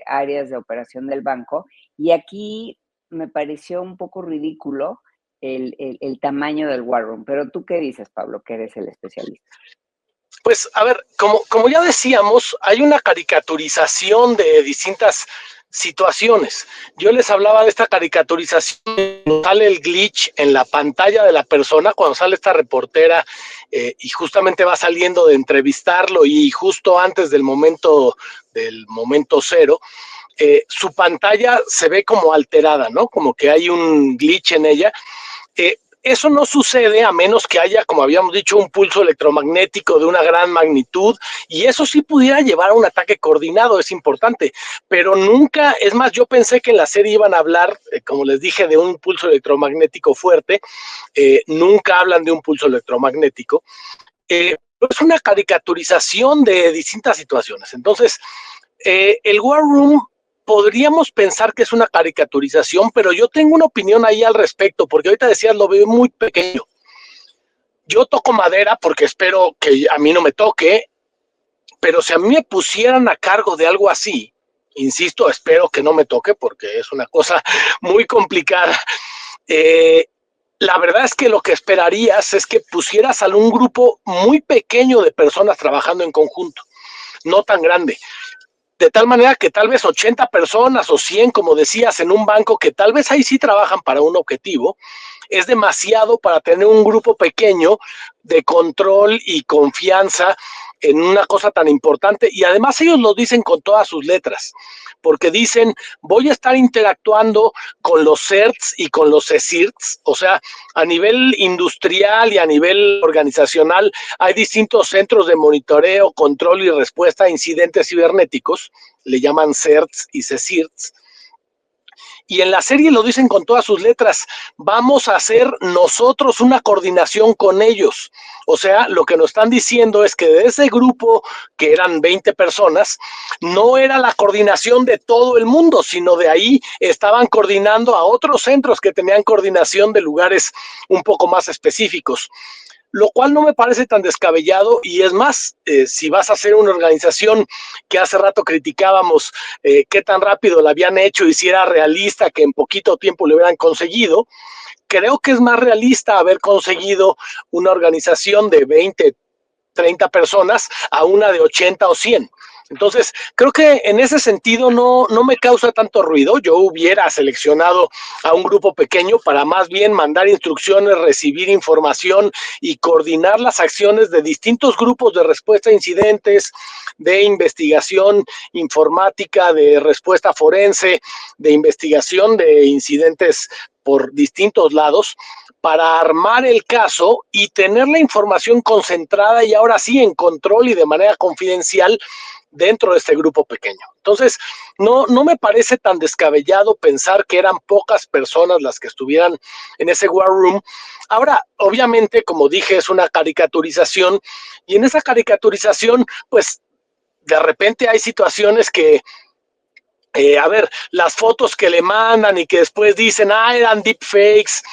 S2: áreas de operación del banco. Y aquí me pareció un poco ridículo el tamaño del War Room. Pero tú qué dices, Pablo, que eres el especialista.
S5: Pues, a ver, como ya decíamos, hay una caricaturización de distintas situaciones. Yo les hablaba de esta caricaturización, cuando sale el glitch en la pantalla de la persona, cuando sale esta reportera y justamente va saliendo de entrevistarlo y justo antes del momento cero, su pantalla se ve como alterada, ¿no? Como que hay un glitch en ella. Eso no sucede a menos que haya, como habíamos dicho, un pulso electromagnético de una gran magnitud, y eso sí pudiera llevar a un ataque coordinado, es importante, pero nunca, es más, yo pensé que en la serie iban a hablar, como les dije, de un pulso electromagnético fuerte, nunca hablan de un pulso electromagnético, es una caricaturización de distintas situaciones. Entonces, el War Room podríamos pensar que es una caricaturización, pero yo tengo una opinión ahí al respecto, porque ahorita decías, lo veo muy pequeño. Yo toco madera porque espero que a mí no me toque, pero si a mí me pusieran a cargo de algo así, insisto, espero que no me toque porque es una cosa muy complicada. La verdad es que lo que esperarías es que pusieras a un grupo muy pequeño de personas trabajando en conjunto, no tan grande. De tal manera que tal vez 80 personas o 100, como decías, en un banco, que tal vez ahí sí trabajan para un objetivo, es demasiado para tener un grupo pequeño de control y confianza en una cosa tan importante. Y además ellos lo dicen con todas sus letras, porque dicen, voy a estar interactuando con los CERTs y con los CSIRTs, o sea, a nivel industrial y a nivel organizacional hay distintos centros de monitoreo, control y respuesta a incidentes cibernéticos, le llaman CERTs y CSIRTs, y en la serie lo dicen con todas sus letras, vamos a hacer nosotros una coordinación con ellos. O sea, lo que nos están diciendo es que de ese grupo, que eran 20 personas, no era la coordinación de todo el mundo, sino de ahí estaban coordinando a otros centros que tenían coordinación de lugares un poco más específicos, lo cual no me parece tan descabellado. Y es más, si vas a hacer una organización que hace rato criticábamos qué tan rápido la habían hecho y si era realista que en poquito tiempo lo hubieran conseguido, creo que es más realista haber conseguido una organización de 20, 30 personas a una de 80 o 100. Entonces, creo que en ese sentido no me causa tanto ruido. Yo hubiera seleccionado a un grupo pequeño para más bien mandar instrucciones, recibir información y coordinar las acciones de distintos grupos de respuesta a incidentes, de investigación informática, de respuesta forense, de investigación de incidentes por distintos lados para armar el caso y tener la información concentrada y ahora sí en control y de manera confidencial dentro de este grupo pequeño. Entonces, no me parece tan descabellado pensar que eran pocas personas las que estuvieran en ese war room. Ahora, obviamente, como dije, es una caricaturización y en esa caricaturización, pues, de repente hay situaciones que, a ver, las fotos que le mandan y que después dicen, eran deepfakes.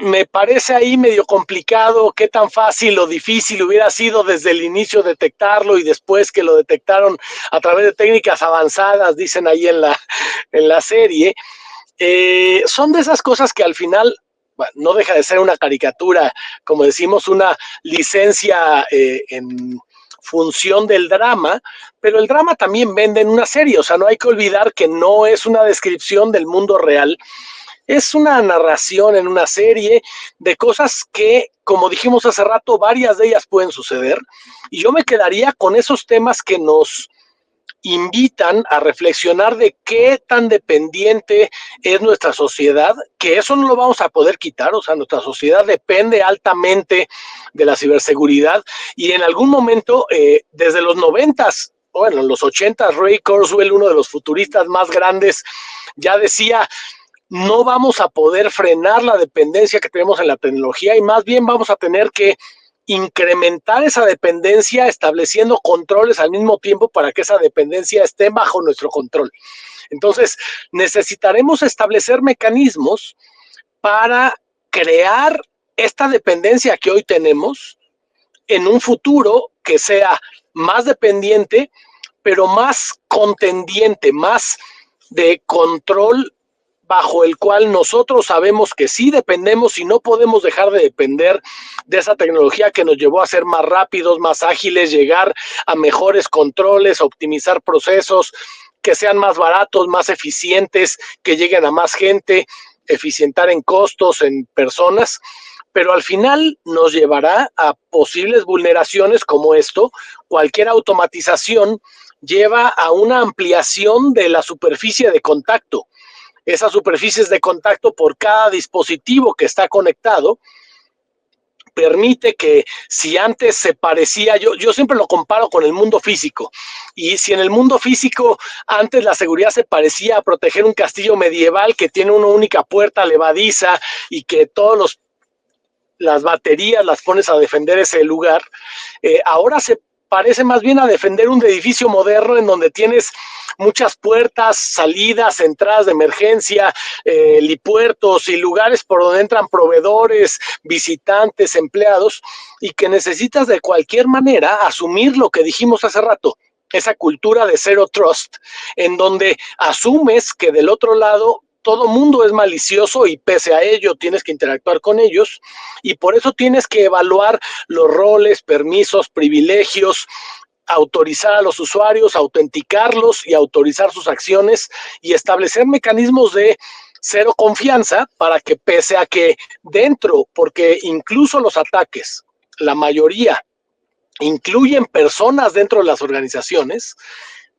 S5: Me parece ahí medio complicado qué tan fácil o difícil hubiera sido desde el inicio detectarlo y después que lo detectaron a través de técnicas avanzadas, dicen ahí en la serie. Son de esas cosas que al final, bueno, no deja de ser una caricatura, como decimos, una licencia en función del drama, pero el drama también vende en una serie, o sea, no hay que olvidar que no es una descripción del mundo real, es una narración en una serie de cosas que, como dijimos hace rato, varias de ellas pueden suceder, y yo me quedaría con esos temas que nos invitan a reflexionar de qué tan dependiente es nuestra sociedad, que eso no lo vamos a poder quitar, o sea, nuestra sociedad depende altamente de la ciberseguridad, y en algún momento, desde los 90s, bueno, en los 80s, Ray Kurzweil, uno de los futuristas más grandes, ya decía, no vamos a poder frenar la dependencia que tenemos en la tecnología y más bien vamos a tener que incrementar esa dependencia estableciendo controles al mismo tiempo para que esa dependencia esté bajo nuestro control. Entonces, necesitaremos establecer mecanismos para crear esta dependencia que hoy tenemos en un futuro que sea más dependiente, pero más contendiente, más de control bajo el cual nosotros sabemos que sí dependemos y no podemos dejar de depender de esa tecnología que nos llevó a ser más rápidos, más ágiles, llegar a mejores controles, optimizar procesos, que sean más baratos, más eficientes, que lleguen a más gente, eficientar en costos, en personas, pero al final nos llevará a posibles vulneraciones como esto. Cualquier automatización lleva a una ampliación de la superficie de contacto. Esas superficies de contacto por cada dispositivo que está conectado permite que si antes se parecía, yo siempre lo comparo con el mundo físico, y si en el mundo físico antes la seguridad se parecía a proteger un castillo medieval que tiene una única puerta levadiza y que todos las baterías las pones a defender ese lugar, ahora se parece más bien a defender un edificio moderno en donde tienes muchas puertas, salidas, entradas de emergencia, helipuertos y lugares por donde entran proveedores, visitantes, empleados, y que necesitas de cualquier manera asumir lo que dijimos hace rato, esa cultura de zero trust, en donde asumes que del otro lado todo mundo es malicioso y pese a ello tienes que interactuar con ellos y por eso tienes que evaluar los roles, permisos, privilegios, autorizar a los usuarios, autenticarlos y autorizar sus acciones y establecer mecanismos de cero confianza para que pese a que dentro, porque incluso los ataques, la mayoría incluyen personas dentro de las organizaciones,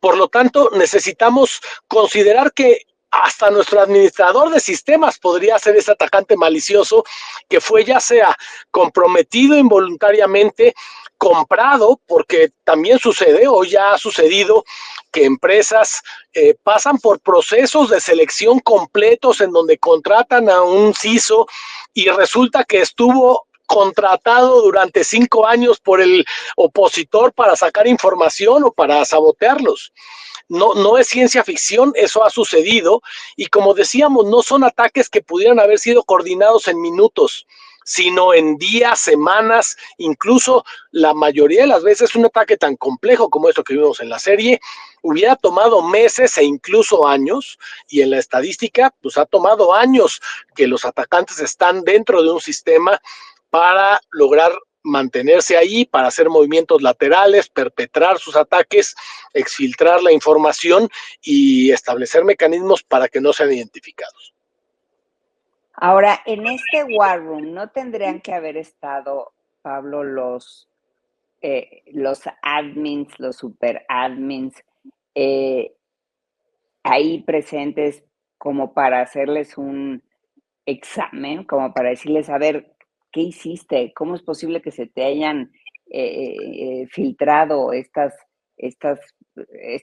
S5: por lo tanto necesitamos considerar que hasta nuestro administrador de sistemas podría ser ese atacante malicioso que fue ya sea comprometido involuntariamente, comprado, porque también sucede o ya ha sucedido que empresas pasan por procesos de selección completos en donde contratan a un CISO y resulta que estuvo contratado durante 5 años por el opositor para sacar información o para sabotearlos. No es ciencia ficción, eso ha sucedido y como decíamos, no son ataques que pudieran haber sido coordinados en minutos, sino en días, semanas, incluso la mayoría de las veces un ataque tan complejo como esto que vimos en la serie hubiera tomado meses e incluso años, y en la estadística pues ha tomado años que los atacantes están dentro de un sistema para lograr mantenerse ahí, para hacer movimientos laterales, perpetrar sus ataques, exfiltrar la información y establecer mecanismos para que no sean identificados.
S2: Ahora, en este War Room, ¿no tendrían que haber estado, Pablo, los admins, los super admins, ahí presentes como para hacerles un examen, como para decirles, a ver, ¿qué hiciste? ¿Cómo es posible que se te hayan filtrado este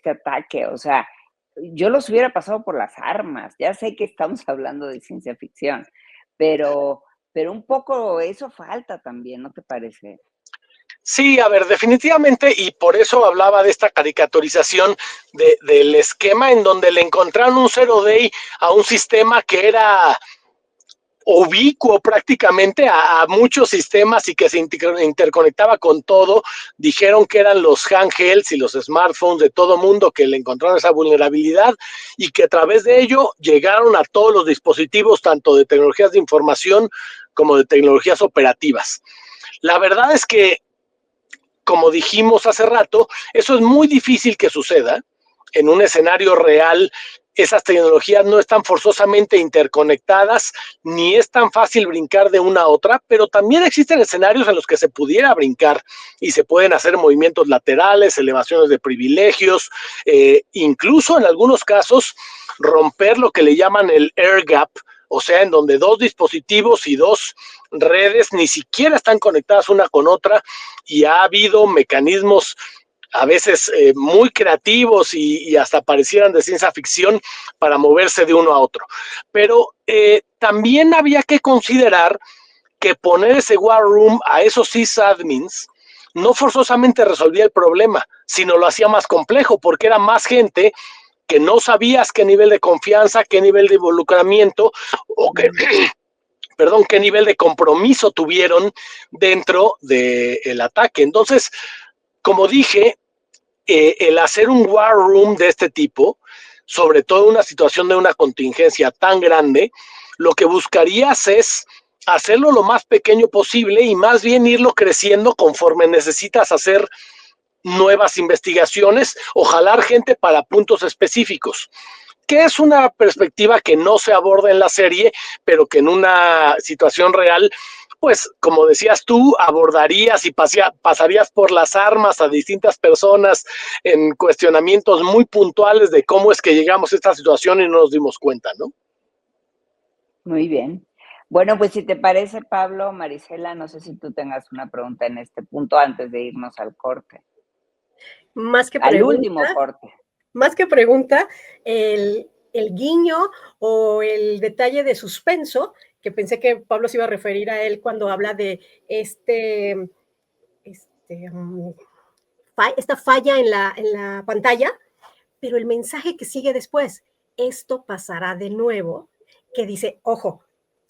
S2: ataque? O sea, yo los hubiera pasado por las armas. Ya sé que estamos hablando de ciencia ficción, pero un poco eso falta también, ¿no te parece?
S5: Sí, a ver, definitivamente, y por eso hablaba de esta caricaturización del esquema en donde le encontraron un zero day a un sistema que era ubicuo prácticamente a muchos sistemas y que se interconectaba con todo. Dijeron que eran los handhelds y los smartphones de todo mundo que le encontraron esa vulnerabilidad y que a través de ello llegaron a todos los dispositivos, tanto de tecnologías de información como de tecnologías operativas. La verdad es que, como dijimos hace rato, eso es muy difícil que suceda en un escenario real. Esas tecnologías no están forzosamente interconectadas, ni es tan fácil brincar de una a otra, pero también existen escenarios en los que se pudiera brincar y se pueden hacer movimientos laterales, elevaciones de privilegios, incluso en algunos casos romper lo que le llaman el air gap, o sea, en donde dos dispositivos y dos redes ni siquiera están conectadas una con otra, y ha habido mecanismos a veces muy creativos y hasta parecieran de ciencia ficción para moverse de uno a otro. Pero también había que considerar que poner ese war room a esos sysadmins no forzosamente resolvía el problema, sino lo hacía más complejo, porque era más gente que no sabías qué nivel de confianza, qué nivel de involucramiento o qué nivel de compromiso tuvieron dentro del ataque. Entonces, como dije, el hacer un war room de este tipo, sobre todo en una situación de una contingencia tan grande, lo que buscarías es hacerlo lo más pequeño posible y más bien irlo creciendo conforme necesitas hacer nuevas investigaciones o jalar gente para puntos específicos, que es una perspectiva que no se aborda en la serie, pero que en una situación real, pues como decías tú, abordarías y pasarías por las armas a distintas personas en cuestionamientos muy puntuales de cómo es que llegamos a esta situación y no nos dimos cuenta, ¿no?
S2: Muy bien. Bueno, pues si te parece, Pablo, Marisela, no sé si tú tengas una pregunta en este punto antes de irnos al corte.
S3: Más que
S2: al
S3: pregunta,
S2: último corte.
S3: Más que pregunta, el guiño o el detalle de suspenso, que pensé que Pablo se iba a referir a él cuando habla de esta falla en la pantalla, pero el mensaje que sigue después, esto pasará de nuevo, que dice, ojo,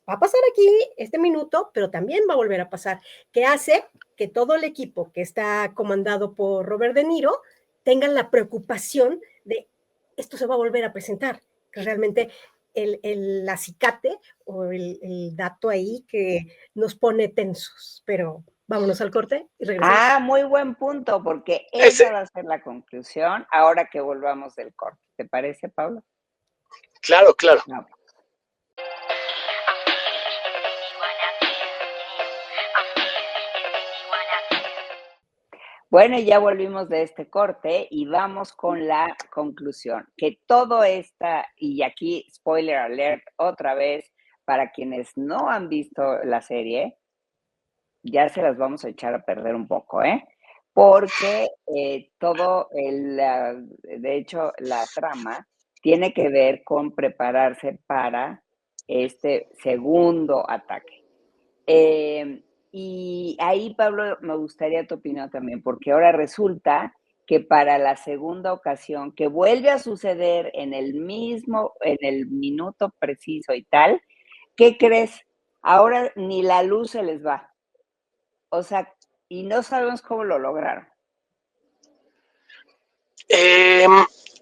S3: va a pasar aquí este minuto, pero también va a volver a pasar, que hace que todo el equipo que está comandado por Robert De Niro tengan la preocupación de esto se va a volver a presentar, que realmente el acicate o el dato ahí que nos pone tensos, pero vámonos al corte y regresamos.
S2: Ah, muy buen punto, porque esa va a ser la conclusión ahora que volvamos del corte. ¿Te parece, Pablo?
S5: Claro, claro.
S2: No. Bueno, ya volvimos de este corte y vamos con la conclusión, que todo esta, y aquí spoiler alert otra vez, para quienes no han visto la serie, ya se las vamos a echar a perder un poco, porque de hecho, la trama tiene que ver con prepararse para este segundo ataque. Y ahí, Pablo, me gustaría tu opinión también, porque ahora resulta que para la segunda ocasión que vuelve a suceder en el minuto preciso y tal, ¿qué crees? Ahora ni la luz se les va. O sea, y no sabemos cómo lo lograron.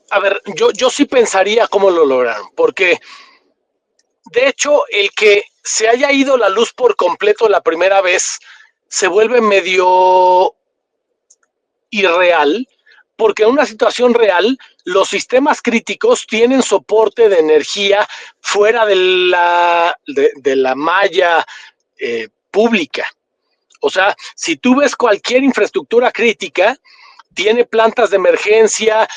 S5: A ver, yo sí pensaría cómo lo lograron, porque de hecho el que se haya ido la luz por completo la primera vez se vuelve medio irreal, porque en una situación real los sistemas críticos tienen soporte de energía fuera de la malla pública. O sea, si tú ves cualquier infraestructura crítica, tiene plantas de emergencia,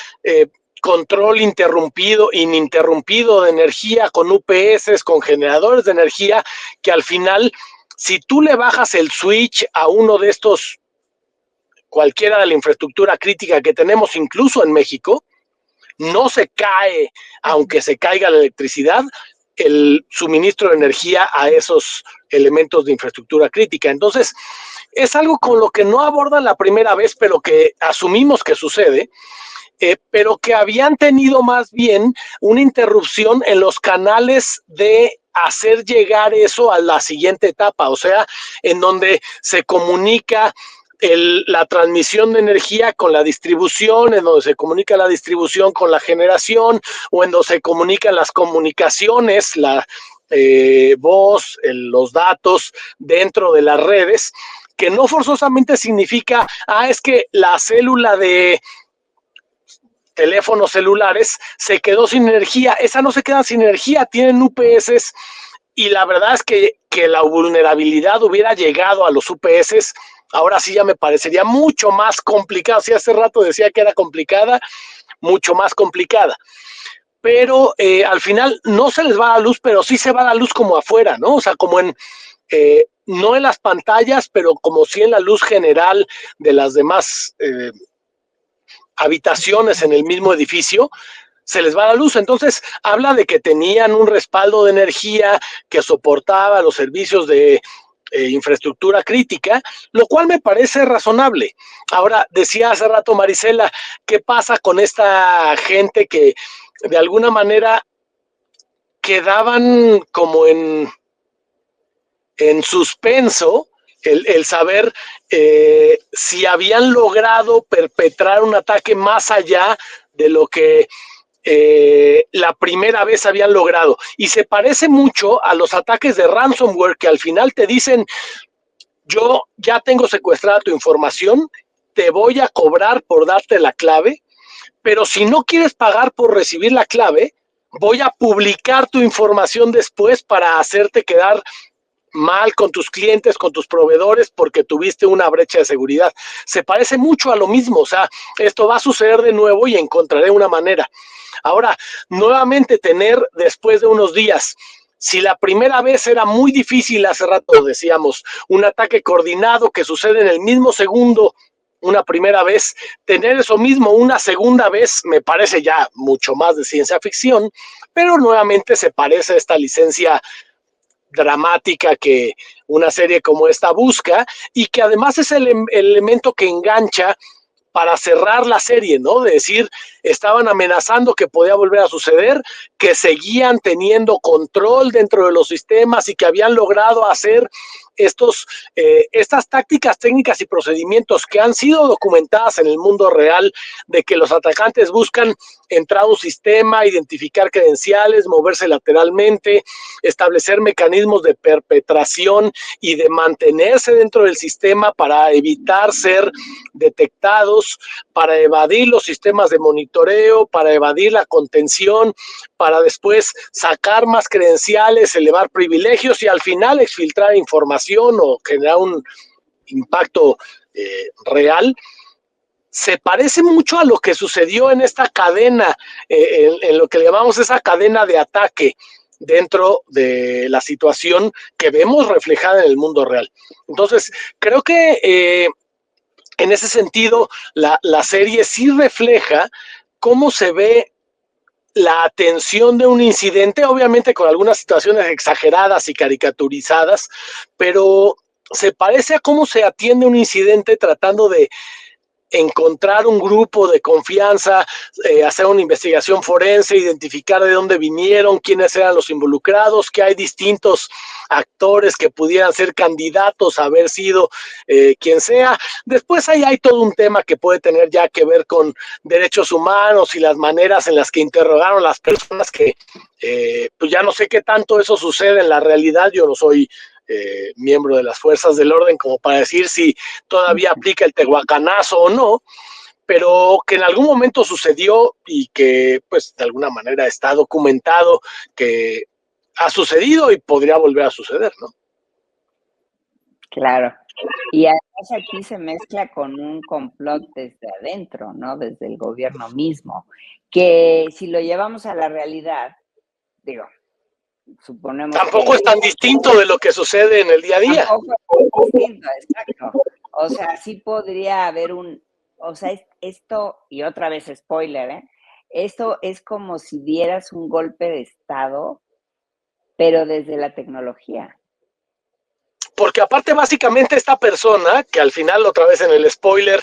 S5: control ininterrumpido de energía con UPS, con generadores de energía, que al final, si tú le bajas el switch a uno de estos, cualquiera de la infraestructura crítica que tenemos incluso en México, no se cae, aunque se caiga la electricidad, el suministro de energía a esos elementos de infraestructura crítica. Entonces, es algo con lo que no abordan la primera vez, pero que asumimos que sucede, pero que habían tenido más bien una interrupción en los canales de hacer llegar eso a la siguiente etapa, o sea, en donde se comunica la transmisión de energía con la distribución, en donde se comunica la distribución con la generación, o en donde se comunican las comunicaciones, la voz, los datos dentro de las redes, que no forzosamente significa, es que la célula de teléfonos celulares se quedó sin energía. Esa no se queda sin energía, tienen UPS, y la verdad es que la vulnerabilidad hubiera llegado a los UPS, ahora sí ya me parecería mucho más complicado. Si hace rato decía que era complicada, mucho más complicada. Pero al final no se les va la luz, pero sí se va la luz como afuera, ¿no? O sea, como en, no en las pantallas, pero como sí en la luz general de las demás habitaciones en el mismo edificio, se les va la luz. Entonces habla de que tenían un respaldo de energía que soportaba los servicios de infraestructura crítica, lo cual me parece razonable. Ahora, decía hace rato Marisela, ¿qué pasa con esta gente que de alguna manera quedaban como en suspenso el saber si habían logrado perpetrar un ataque más allá de lo que la primera vez habían logrado? Y se parece mucho a los ataques de ransomware, que al final te dicen, yo ya tengo secuestrada tu información, te voy a cobrar por darte la clave, pero si no quieres pagar por recibir la clave, voy a publicar tu información después para hacerte quedar mal con tus clientes, con tus proveedores, porque tuviste una brecha de seguridad. Se parece mucho a lo mismo. O sea, esto va a suceder de nuevo y encontraré una manera. Ahora, nuevamente tener después de unos días, si la primera vez era muy difícil, hace rato decíamos, un ataque coordinado que sucede en el mismo segundo, una primera vez, tener eso mismo una segunda vez me parece ya mucho más de ciencia ficción, pero nuevamente se parece a esta licencia dramática que una serie como esta busca, y que además es el elemento que engancha para cerrar la serie, ¿no? De decir, estaban amenazando que podía volver a suceder, que seguían teniendo control dentro de los sistemas y que habían logrado hacer estas tácticas, técnicas y procedimientos que han sido documentadas en el mundo real, de que los atacantes buscan entrar a un sistema, identificar credenciales, moverse lateralmente, establecer mecanismos de perpetración y de mantenerse dentro del sistema para evitar ser detectados, para evadir los sistemas de monitoreo, para evadir la contención, para después sacar más credenciales, elevar privilegios y al final exfiltrar información o generar un impacto real. Se parece mucho a lo que sucedió en esta cadena, en lo que llamamos esa cadena de ataque dentro de la situación que vemos reflejada en el mundo real. Entonces, creo que en ese sentido, la serie sí refleja cómo se ve la atención de un incidente, obviamente con algunas situaciones exageradas y caricaturizadas, pero se parece a cómo se atiende un incidente tratando de encontrar un grupo de confianza, hacer una investigación forense, identificar de dónde vinieron, quiénes eran los involucrados, que hay distintos actores que pudieran ser candidatos a haber sido quien sea. Después ahí hay todo un tema que puede tener ya que ver con derechos humanos y las maneras en las que interrogaron a las personas, que pues ya no sé qué tanto eso sucede en la realidad. Yo no soy miembro de las fuerzas del orden como para decir si todavía aplica el tehuacanazo o no, pero que en algún momento sucedió y que pues de alguna manera está documentado que ha sucedido y podría volver a suceder, ¿no?
S2: Claro. Y además aquí se mezcla con un complot desde adentro, ¿no? Desde el gobierno mismo, que si lo llevamos a la realidad, digo, suponemos
S5: Tampoco
S2: que
S5: es tan distinto de lo que sucede en el día a día.
S2: tampoco es distinto, exacto. O sea, sí podría haber o sea, esto, y otra vez spoiler, ¿eh? Esto es como si dieras un golpe de estado, pero desde la tecnología.
S5: Porque aparte básicamente esta persona, que al final otra vez en el spoiler,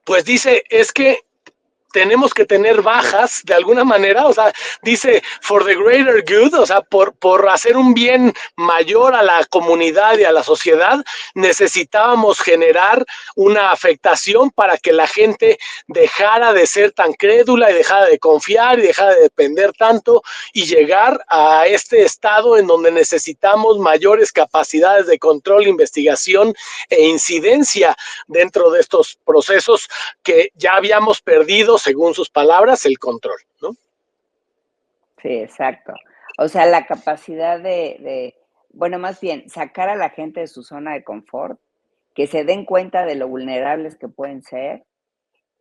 S5: pues dice, es que tenemos que tener bajas de alguna manera, o sea, dice, for the greater good, o sea, por hacer un bien mayor a la comunidad y a la sociedad, necesitábamos generar una afectación para que la gente dejara de ser tan crédula y dejara de confiar y dejara de depender tanto y llegar a este estado en donde necesitamos mayores capacidades de control, investigación e incidencia dentro de estos procesos que ya habíamos perdido, según sus palabras, el control, ¿no?
S2: Sí, exacto. O sea, la capacidad bueno, más bien, sacar a la gente de su zona de confort, que se den cuenta de lo vulnerables que pueden ser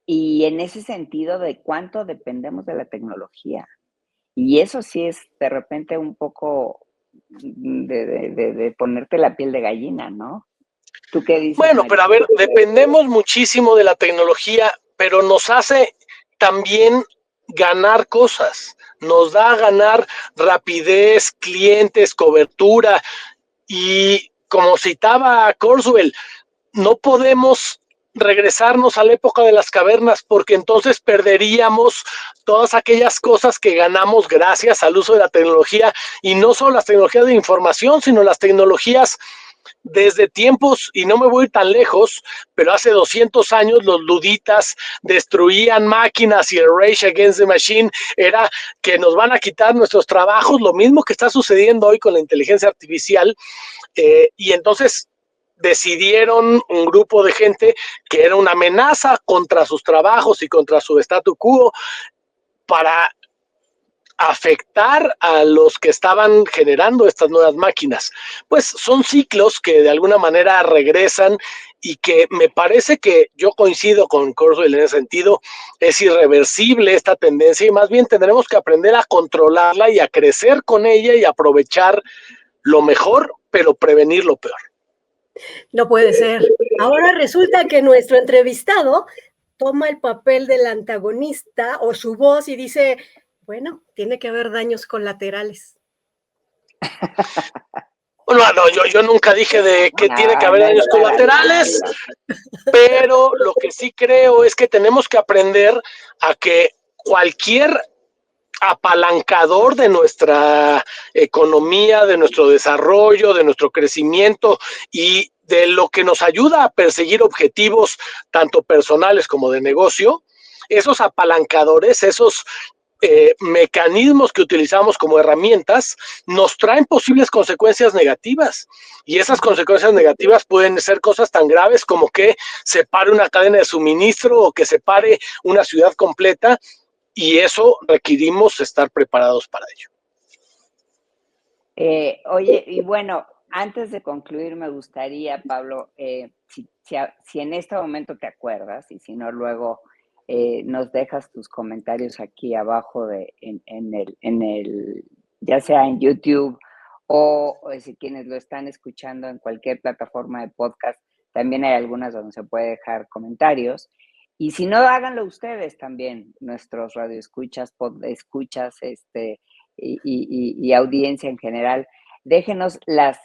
S2: y en ese sentido de cuánto dependemos de la tecnología. Y eso sí es de repente un poco de ponerte la piel de gallina, ¿no? ¿Tú qué dices,
S5: Bueno,
S2: Mario?
S5: pero a ver, dependemos muchísimo de la tecnología, pero nos hace también ganar cosas. Nos da a ganar rapidez, clientes, cobertura. Y como citaba Kurzweil, no podemos regresarnos a la época de las cavernas porque entonces perderíamos todas aquellas cosas que ganamos gracias al uso de la tecnología, y no solo las tecnologías de información, sino las tecnologías desde tiempos, y no me voy tan lejos, pero hace 200 años los luditas destruían máquinas y el Rage Against the Machine era que nos van a quitar nuestros trabajos, lo mismo que está sucediendo hoy con la inteligencia artificial. Y entonces decidieron un grupo de gente que era una amenaza contra sus trabajos y contra su statu quo para afectar a los que estaban generando estas nuevas máquinas. Pues son ciclos que de alguna manera regresan y que me parece que yo coincido con Kurzweil en ese sentido, es irreversible esta tendencia y más bien tendremos que aprender a controlarla y a crecer con ella y aprovechar lo mejor, pero prevenir lo peor.
S3: No puede ser. Ahora resulta que nuestro entrevistado toma el papel del antagonista o su voz y dice, bueno, tiene que haber daños colaterales.
S5: Bueno, no, yo nunca dije de que tiene que haber daños colaterales, pero lo que sí creo es que tenemos que aprender a que cualquier apalancador de nuestra economía, de nuestro desarrollo, de nuestro crecimiento y de lo que nos ayuda a perseguir objetivos tanto personales como de negocio, esos apalancadores, esos mecanismos que utilizamos como herramientas nos traen posibles consecuencias negativas, y esas consecuencias negativas pueden ser cosas tan graves como que se pare una cadena de suministro o que se pare una ciudad completa, y eso requerimos estar preparados para ello.
S2: Oye, y bueno, antes de concluir me gustaría, Pablo, si en este momento te acuerdas y si no luego nos dejas tus comentarios aquí abajo en el, ya sea en YouTube o si quienes lo están escuchando en cualquier plataforma de podcast, también hay algunas donde se puede dejar comentarios. Y si no, háganlo ustedes también, nuestros radioescuchas, podescuchas, y audiencia en general. Déjenos las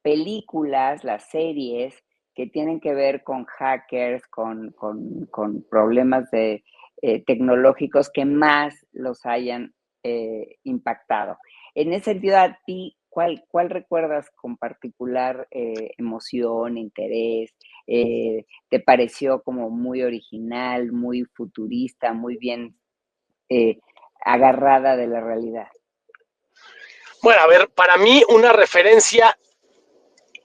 S2: películas, las series que tienen que ver con hackers, con problemas tecnológicos que más los hayan impactado. En ese sentido, a ti, ¿cuál recuerdas con particular emoción, interés? ¿Te pareció como muy original, muy futurista, muy bien agarrada de la realidad?
S5: Bueno, a ver, para mí una referencia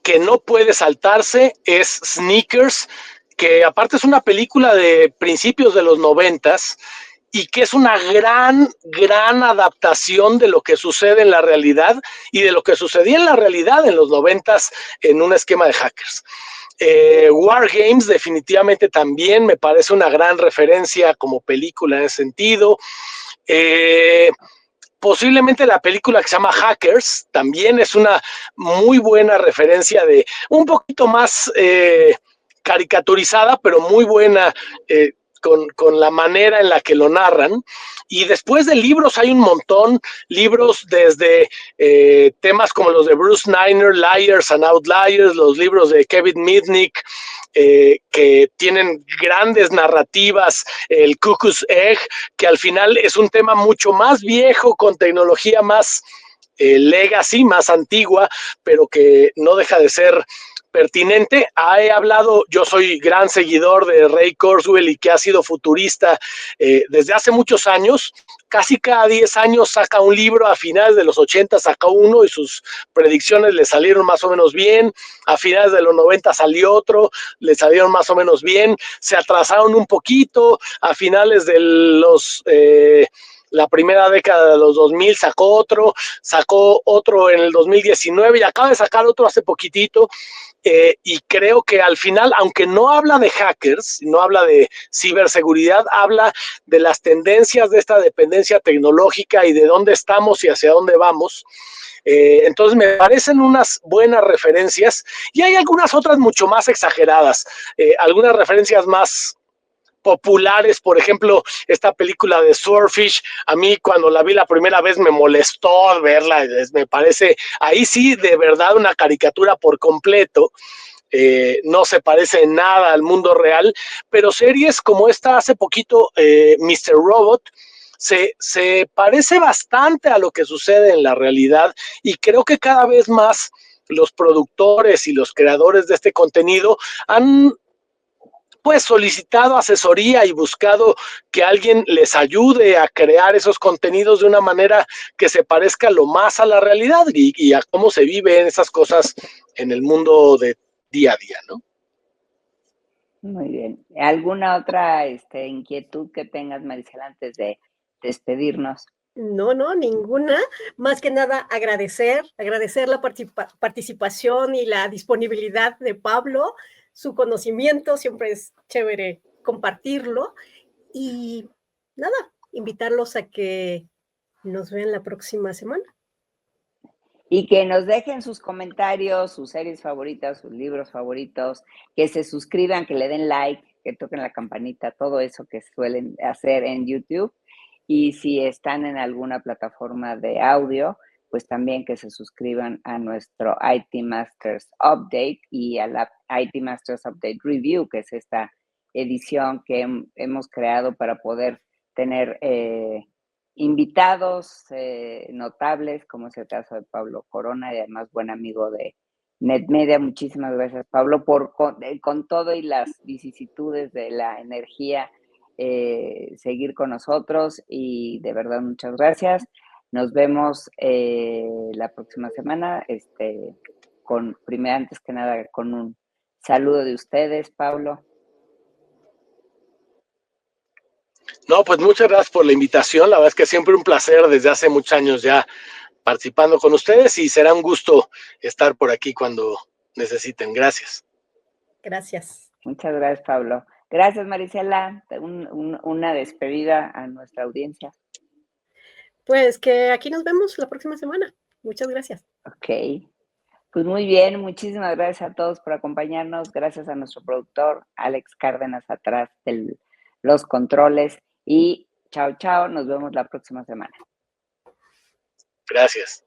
S5: que no puede saltarse es Sneakers, que aparte es una película de principios de los 90s y que es una gran adaptación de lo que sucede en la realidad y de lo que sucedía en la realidad en los 90s en un esquema de hackers. War Games definitivamente también me parece una gran referencia como película en ese sentido. Posiblemente la película que se llama Hackers también es una muy buena referencia de un poquito más caricaturizada, pero muy buena con la manera en la que lo narran. Y después de libros hay un montón, libros desde temas como los de Bruce Niner, Liars and Outliers, los libros de Kevin Mitnick, que tienen grandes narrativas, el Cuckoo's Egg, que al final es un tema mucho más viejo, con tecnología más legacy, más antigua, pero que no deja de ser pertinente. He hablado, yo soy gran seguidor de Ray Kurzweil y que ha sido futurista desde hace muchos años. Casi cada 10 años saca un libro, a finales de los 80 saca uno y sus predicciones le salieron más o menos bien, a finales de los 90 salió otro, le salieron más o menos bien, se atrasaron un poquito, a finales de la primera década de los 2000 sacó otro en el 2019 y acaba de sacar otro hace poquitito. Y creo que al final, aunque no habla de hackers, no habla de ciberseguridad, habla de las tendencias de esta dependencia tecnológica y de dónde estamos y hacia dónde vamos. Entonces me parecen unas buenas referencias y hay algunas otras mucho más exageradas, algunas referencias más populares, por ejemplo, esta película de Swordfish, a mí cuando la vi la primera vez me molestó verla, me parece, ahí sí, de verdad, una caricatura por completo, no se parece en nada al mundo real, pero series como esta hace poquito, Mr. Robot, se parece bastante a lo que sucede en la realidad y creo que cada vez más los productores y los creadores de este contenido han pues solicitado asesoría y buscado que alguien les ayude a crear esos contenidos de una manera que se parezca lo más a la realidad y a cómo se viven esas cosas en el mundo de día a día, ¿no?
S2: Muy bien. ¿Alguna otra inquietud que tengas, Marisela, antes de despedirnos?
S3: No, ninguna. Más que nada agradecer la participación y la disponibilidad de Pablo, su conocimiento, siempre es chévere compartirlo. Y nada, invitarlos a que nos vean la próxima semana.
S2: Y que nos dejen sus comentarios, sus series favoritas, sus libros favoritos, que se suscriban, que le den like, que toquen la campanita, todo eso que suelen hacer en YouTube. Y si están en alguna plataforma de audio, pues también que se suscriban a nuestro IT Masters Update y a la IT Masters Update Review, que es esta edición que hemos creado para poder tener invitados notables, como es el caso de Pablo Corona, y además buen amigo de NetMedia. Muchísimas gracias, Pablo, con todo y las vicisitudes de la energía, seguir con nosotros, y de verdad muchas gracias. Nos vemos la próxima semana, antes que nada con un saludo de ustedes, Pablo.
S5: No, pues muchas gracias por la invitación, la verdad es que siempre un placer desde hace muchos años ya participando con ustedes y será un gusto estar por aquí cuando necesiten. Gracias.
S3: Gracias.
S2: Muchas gracias, Pablo. Gracias, Marisela. Una despedida a nuestra audiencia.
S3: Pues que aquí nos vemos la próxima semana. Muchas gracias.
S2: Ok. Pues muy bien, muchísimas gracias a todos por acompañarnos. Gracias a nuestro productor, Alex Cárdenas, atrás de los controles. Y chao, nos vemos la próxima semana.
S5: Gracias.